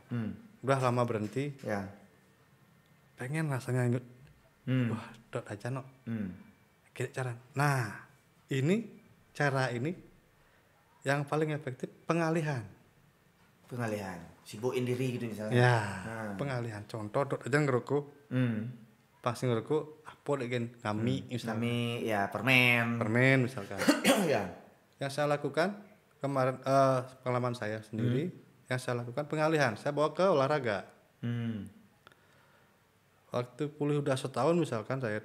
udah lama berhenti,
Ya.
pengen rasanya inget, wah dot aja no, kira cara. Nah, cara ini yang paling efektif pengalihan.
Pengalihan. Sibukin diri gitu misalnya.
Ya, pengalihan. Contoh dot aja ngerokok, pasti ngerokok, apa lagi ngami misalkan,
Kami ya permen.
permen misalkan.
Ya.
Yang saya lakukan kemarin pengalaman saya sendiri, yang saya lakukan pengalihan. Saya bawa ke olahraga. Waktu pulih udah setahun misalkan saya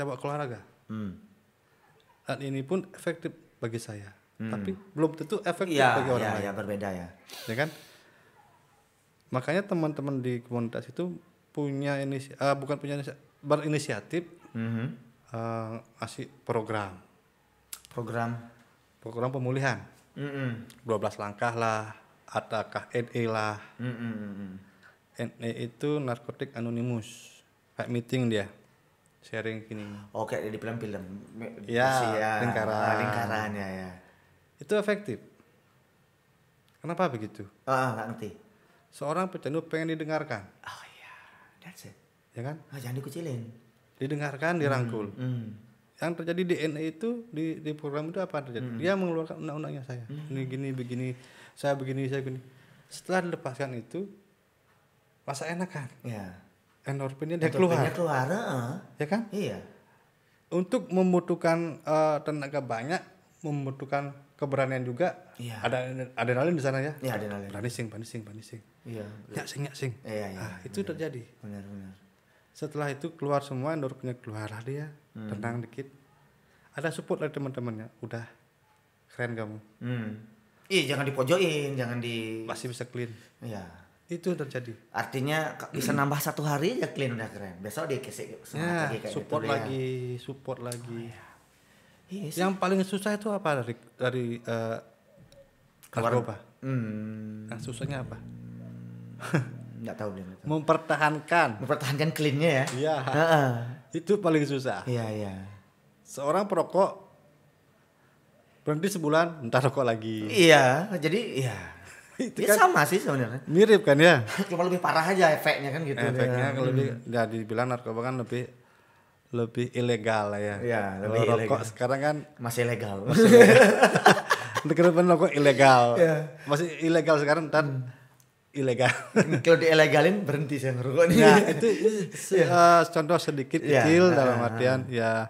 bawa ke olahraga. Dan ini pun efektif bagi saya. Tapi belum tentu efektif bagi orang lain.
Ya berbeda ya.
Ya kan? Makanya teman-teman di komunitas itu punya berinisiatif ngasih program pemulihan. 12 langkah lah, ataukah NE lah. NE itu narkotik anonimus. Kayak meeting dia. Sharing gini.
Oh, kayak di film-film.
Ya, lingkaran.
Lingkaran ya.
Itu efektif. Kenapa begitu?
Nggak ngerti.
Seorang pecandu pengen didengarkan.
Oh iya, that's it.
Ya kan?
Jangan dikucilin.
Didengarkan, dirangkul. Yang terjadi di NE itu di program itu apa terjadi? Dia mengeluarkan undang-undangnya saya. Ini gini begini, saya begini. Setelah dilepaskan itu rasa enak kan?
Ya.
Endorfinnya dia keluar. Ya kan?
Iya.
Untuk membutuhkan tenaga banyak, membutuhkan keberanian juga.
Iya.
Ada adrenalin di sana ya.
Iya, adrenalin.
Panising.
Iya.
Nyaksing.
Iya.
Nah, itu terjadi.
Benar.
Setelah itu keluar semua, endorfinnya keluarlah dia, tenang dikit. Ada support dari teman-temannya, udah keren kamu.
Iya, jangan dipojokin, jangan di.
Masih bisa clean.
Iya.
Itu terjadi.
Artinya bisa nambah 1 hari aja clean udah keren. Besok dia kasih semangat lagi kayak
support
gitu,
lagi, support lagi.
Iya sih.
Yang paling susah itu apa dari narkoba? Yang susahnya apa?
Nggak tahu dia.
Mempertahankan
cleannya ya.
Iya. Itu paling susah.
Iya.
Seorang perokok berhenti sebulan, entar rokok lagi.
Iya, jadi iya.
Itu
Ya
kan
sama sih sebenarnya.
mirip kan ya?
Cuma lebih parah aja efeknya kan gitu.
Efeknya lebih, dibilang narkoba kan lebih lebih ilegal lah ya.
Iya, lebih
Kalau rokok
ilegal.
sekarang kan
Masih legal.
untuk ke depan rokok ilegal.
Iya.
Masih ilegal sekarang ntar ilegal.
Kalau dielegalin berhenti saya ngerokok nih.
Nah, itu contoh sedikit
Iya.
kecil dalam artian ya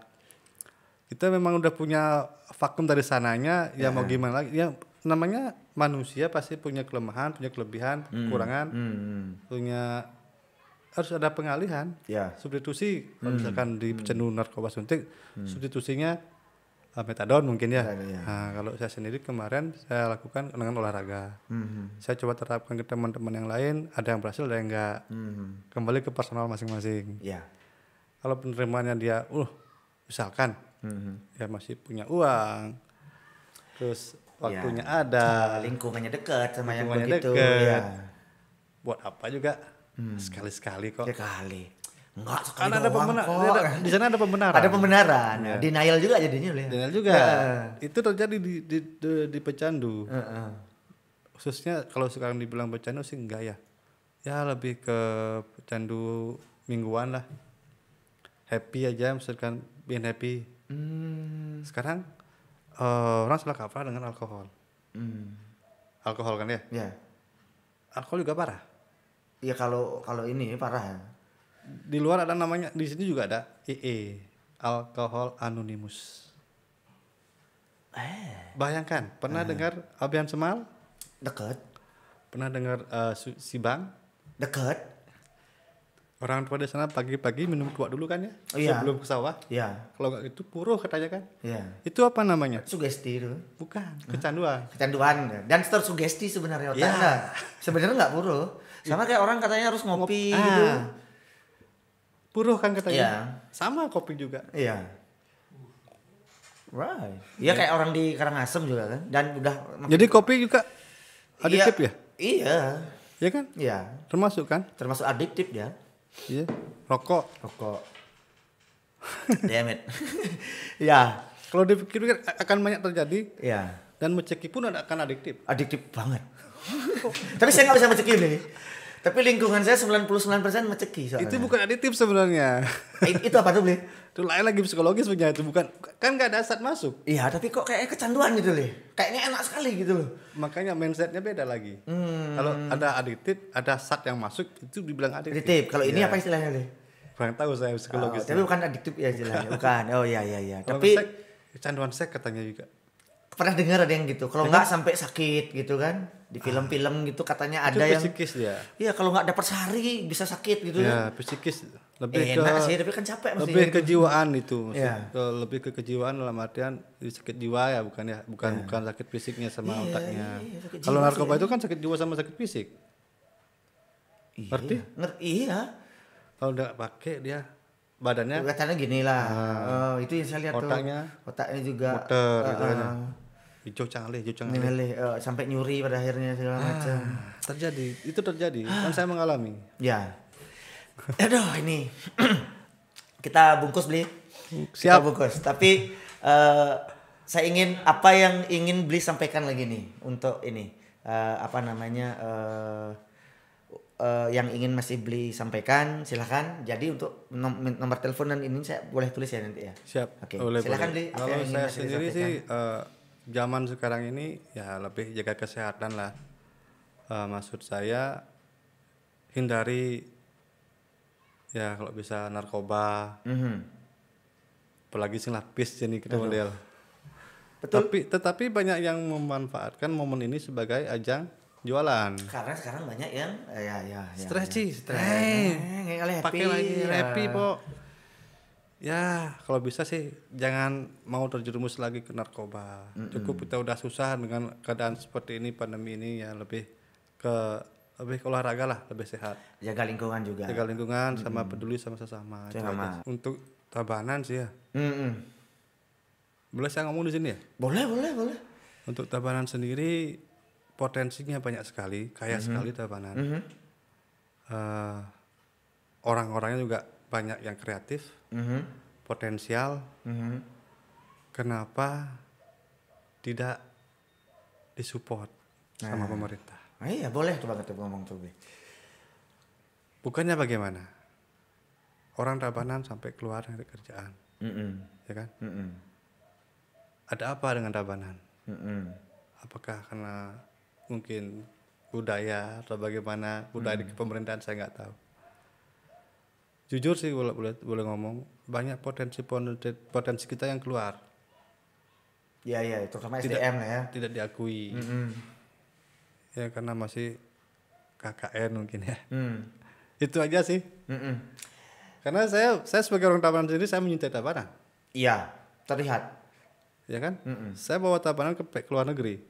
kita memang udah punya vakum dari sananya ya mau gimana lagi ya namanya manusia pasti punya kelemahan, punya kelebihan, kekurangan, punya harus ada pengalihan.
Ya.
Substitusi kalau misalkan di pecandu narkoba suntik substitusinya metadon mungkin ya.
Ya.
Nah, kalau saya sendiri kemarin saya lakukan dengan olahraga. Saya coba terapkan ke teman-teman yang lain, ada yang berhasil, ada yang enggak. Kembali ke personal masing-masing.
Ya.
Kalau penerimaannya dia, misalkan dia masih punya uang, terus waktunya ada,
Lingkungannya dekat sama yang
lingkungannya
begitu.
deket.
Ya.
Buat apa juga? Sekali-sekali kok.
Sekali. Enggak sekali
Kan ada
doang kok.
di sana ada pembenaran.
Ada pembenaran. Ya. Denial juga jadinya boleh.
Daniel juga.
Ya.
Itu terjadi di pecandu. Khususnya kalau sekarang dibilang pecandu sih enggak ya. Ya lebih ke pecandu mingguan lah. Happy aja misalkan bikin happy. Sekarang orang salah kaprah dengan alkohol. Alkohol kan ya?
Ya.
Alkohol juga parah.
Ya kalau ini parah ya.
Di luar ada namanya, di sini juga ada EE, Alkohol Anonymous. Bayangkan, pernah dengar Abian Semal?
Deket.
Pernah dengar Sibang?
Deket.
Orang tua di sana pagi-pagi minum tua dulu kan ya?
Iya.
Sebelum ke sawah.
Ya.
Kalau nggak itu puruh katanya kan?
Ya.
Itu apa namanya?
Sugesti itu.
Bukan, kecanduan.
Kecanduan dan tersugesti sebenarnya otaknya.
Ya.
Sebenarnya nggak buruk. Sama kayak orang katanya harus ngopi
Ah.
gitu.
Puruh kan katanya.
Iya.
Sama kopi juga.
Iya. Right. Iya kayak orang di Karangasem juga kan. Dan udah
Jadi kopi juga adiktif ya?
Iya.
Iya kan?
Iya.
Termasuk kan?
Termasuk adiktif ya.
Iya. Rokok.
Rokok. Damn it. Ya.
Kalau dipikir-pikir akan banyak terjadi
Ya.
dan mencekik pun akan adiktif.
Adiktif banget. Tapi saya nggak bisa mencekik nih. Tapi lingkungan saya 99% mencekik soalnya.
Itu bukan adiktif sebenarnya.
Itu apa tuh, Bli?
Itu lain lagi psikologis punya itu bukan kan nggak ada asat masuk.
Iya, tapi kok kayak kecanduan gitu, Li. Kayaknya enak sekali gitu loh.
Makanya mindsetnya beda lagi. Kalau ada adiktif, ada zat yang masuk itu dibilang adiktif.
Adiktif. Kalau ini
Iya.
apa istilahnya, Li?
Kurang tahu saya
Oh,
psikologis.
tapi bukan adiktif ya istilahnya. Bukan. Oh iya.
Kalau
Tapi
seks, kecanduan seks katanya juga.
pernah dengar ada yang gitu. Kalau nggak sampai sakit gitu kan. Di film-film gitu katanya
Itu
ada yang
psikis dia.
iya kalau nggak dapat sehari bisa sakit gitu kan.
Ya, psikis lebih
Enak
ke
sih, tapi kan capek mesti.
lebih kejiwaan itu.
Iya.
Lebih ke kejiwaan dalam artian sakit jiwa ya bukan sakit fisiknya sama
Iya,
otaknya.
iya, sakit
Kalau
jiwa
narkoba
sih,
itu kan sakit jiwa sama sakit fisik. Ngerti?
Iya.
Kalau udah pakai dia badannya
Katanya gini lah. Itu yang saya lihat
otaknya
tuh. Otaknya juga
muter gitu kan ya. Hijau cangalih.
sampai nyuri pada akhirnya segala macam.
Itu terjadi. Kan saya mengalami.
Ya. Aduh ini. Kita bungkus, Bli. Kita
Siap.
bungkus. Tapi saya ingin apa yang ingin Bli sampaikan lagi nih untuk ini yang ingin masih Bli sampaikan silahkan. Jadi untuk nomor telepon dan ini saya boleh tulis ya nanti ya.
Siap.
Oke.
Boleh,
Silakan
boleh.
Bli. Apa
Kalau
yang ingin
saya
masih
sendiri
disampaikan?
sih zaman sekarang ini ya lebih jaga kesehatan lah. Maksud saya hindari ya kalau bisa narkoba. Apalagi sih lapis jadi kita model.
Betul.
Tetapi banyak yang memanfaatkan momen ini sebagai ajang jualan.
Karena sekarang banyak yang
Stres sih, stres.
happy.
Pakai lagi happy, Pok. Ya, kalau bisa sih jangan mau terjerumus lagi ke narkoba. Cukup kita udah susah dengan keadaan seperti ini, pandemi ini ya lebih ke olahraga lah, lebih sehat.
Jaga lingkungan juga.
Jaga lingkungan sama peduli sama sesama. Itu
Sama.
aja. Untuk Tabanan sih ya.
Mm-mm.
Boleh saya ngomong di sini ya?
Boleh.
Untuk Tabanan sendiri potensinya banyak sekali, kaya sekali Tabanan. Orang-orangnya juga banyak yang kreatif, potensial. Kenapa tidak disupport sama pemerintah?
Iya boleh tuh banget tuh ngomong tuh. Bli.
Bukannya bagaimana? orang Tabanan sampai keluar dari kerjaan, ya kan? Ada apa dengan Tabanan? Apakah karena mungkin budaya atau bagaimana budaya di pemerintahan, saya nggak tahu. Jujur sih boleh ngomong, banyak potensi kita yang keluar.
Ya, terutama SDM lah ya.
Tidak diakui. Ya karena masih KKN mungkin ya. Itu aja sih. Karena saya sebagai orang Tabanan sendiri, saya menyintai Tabanan.
Iya, terlihat.
Ya kan? Saya bawa Tabanan ke luar negeri.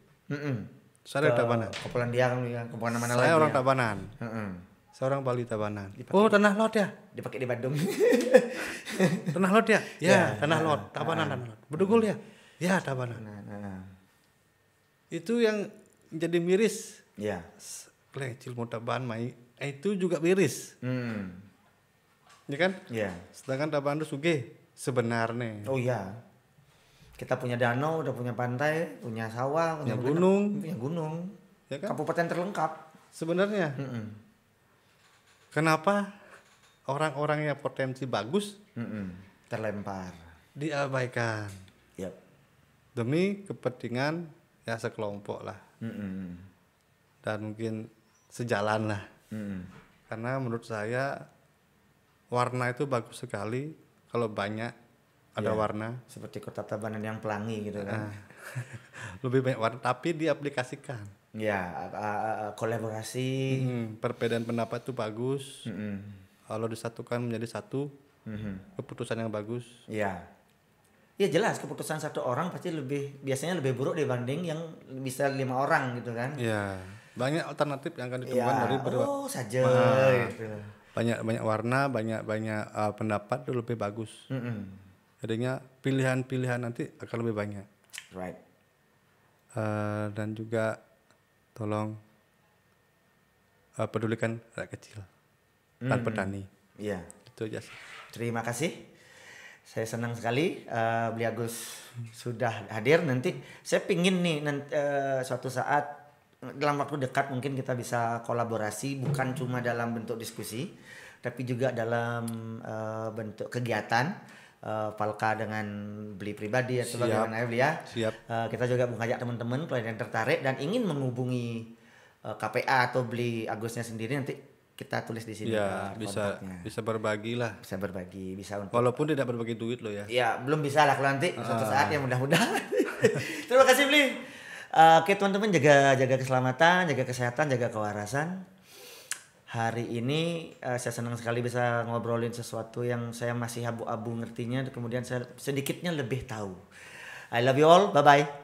Saya dari Tabanan.
Ke Polandia kan, ke mana-mana lagi.
Saya orang
ya.
Tabanan. Seorang Bali Tabanan.
Dipakai.
Oh, Tanah Lot ya?
Dipakai di Bandung.
Tanah Lot ya? Ya,
Ya,
Tanah Lot, Tabanan, Tanah Lot. Bedugul ya? Ya, Tabanan. Itu yang jadi miris.
Ya.
Kecil mau Tabanan mai, itu juga miris. Ya kan?
Ya.
Sedangkan Tabanan itu sugih sebenarnya.
Oh iya. Kita punya danau, udah punya pantai, punya sawah,
Punya gunung.
punya gunung.
Ya kan?
Kabupaten terlengkap.
Sebenarnya. Kenapa orang-orang yang potensi bagus
terlempar,
diabaikan
yep.
demi kepentingan ya sekelompok lah, dan mungkin sejalan lah. Karena menurut saya warna itu bagus sekali kalau banyak ada warna.
Seperti kota Tabanan yang pelangi gitu kan.
Lebih banyak warna tapi diaplikasikan.
Ya, kolaborasi.
Perbedaan pendapat itu bagus. Kalau disatukan menjadi satu, keputusan yang bagus.
Iya. Ya jelas keputusan satu orang pasti biasanya lebih buruk dibanding yang bisa 5 orang gitu kan.
Iya. Banyak alternatif yang akan ditemukan dari
saja gitu.
Banyak warna, banyak pendapat itu lebih bagus. Jadinya pilihan-pilihan nanti akan lebih banyak.
Right.
Dan juga tolong pedulikan rakyat kecil dan petani.
Iya.
Itu aja sih.
Terima kasih. Saya senang sekali Beli Agus sudah hadir. Nanti saya pingin nih suatu saat dalam waktu dekat mungkin kita bisa kolaborasi, bukan cuma dalam bentuk diskusi, tapi juga dalam bentuk kegiatan. Palka dengan Beli pribadi atau bagaimana ya Beli ya.
Siap.
Kita juga mengajak teman-teman kalau yang tertarik dan ingin menghubungi KPA atau Beli Agusnya sendiri, nanti kita tulis di sini.
Ya, bisa berbagi lah.
Bisa berbagi, bisa untuk.
Walaupun tidak berbagi duit loh ya.
Ya, belum bisa lah kalau nanti suatu saat ya mudah-mudahan. Terima kasih Beli. Oke teman-teman, jaga keselamatan, jaga kesehatan, jaga kewarasan. Hari ini saya senang sekali bisa ngobrolin sesuatu yang saya masih abu-abu ngertinya, kemudian saya sedikitnya lebih tahu. I love you all, bye-bye.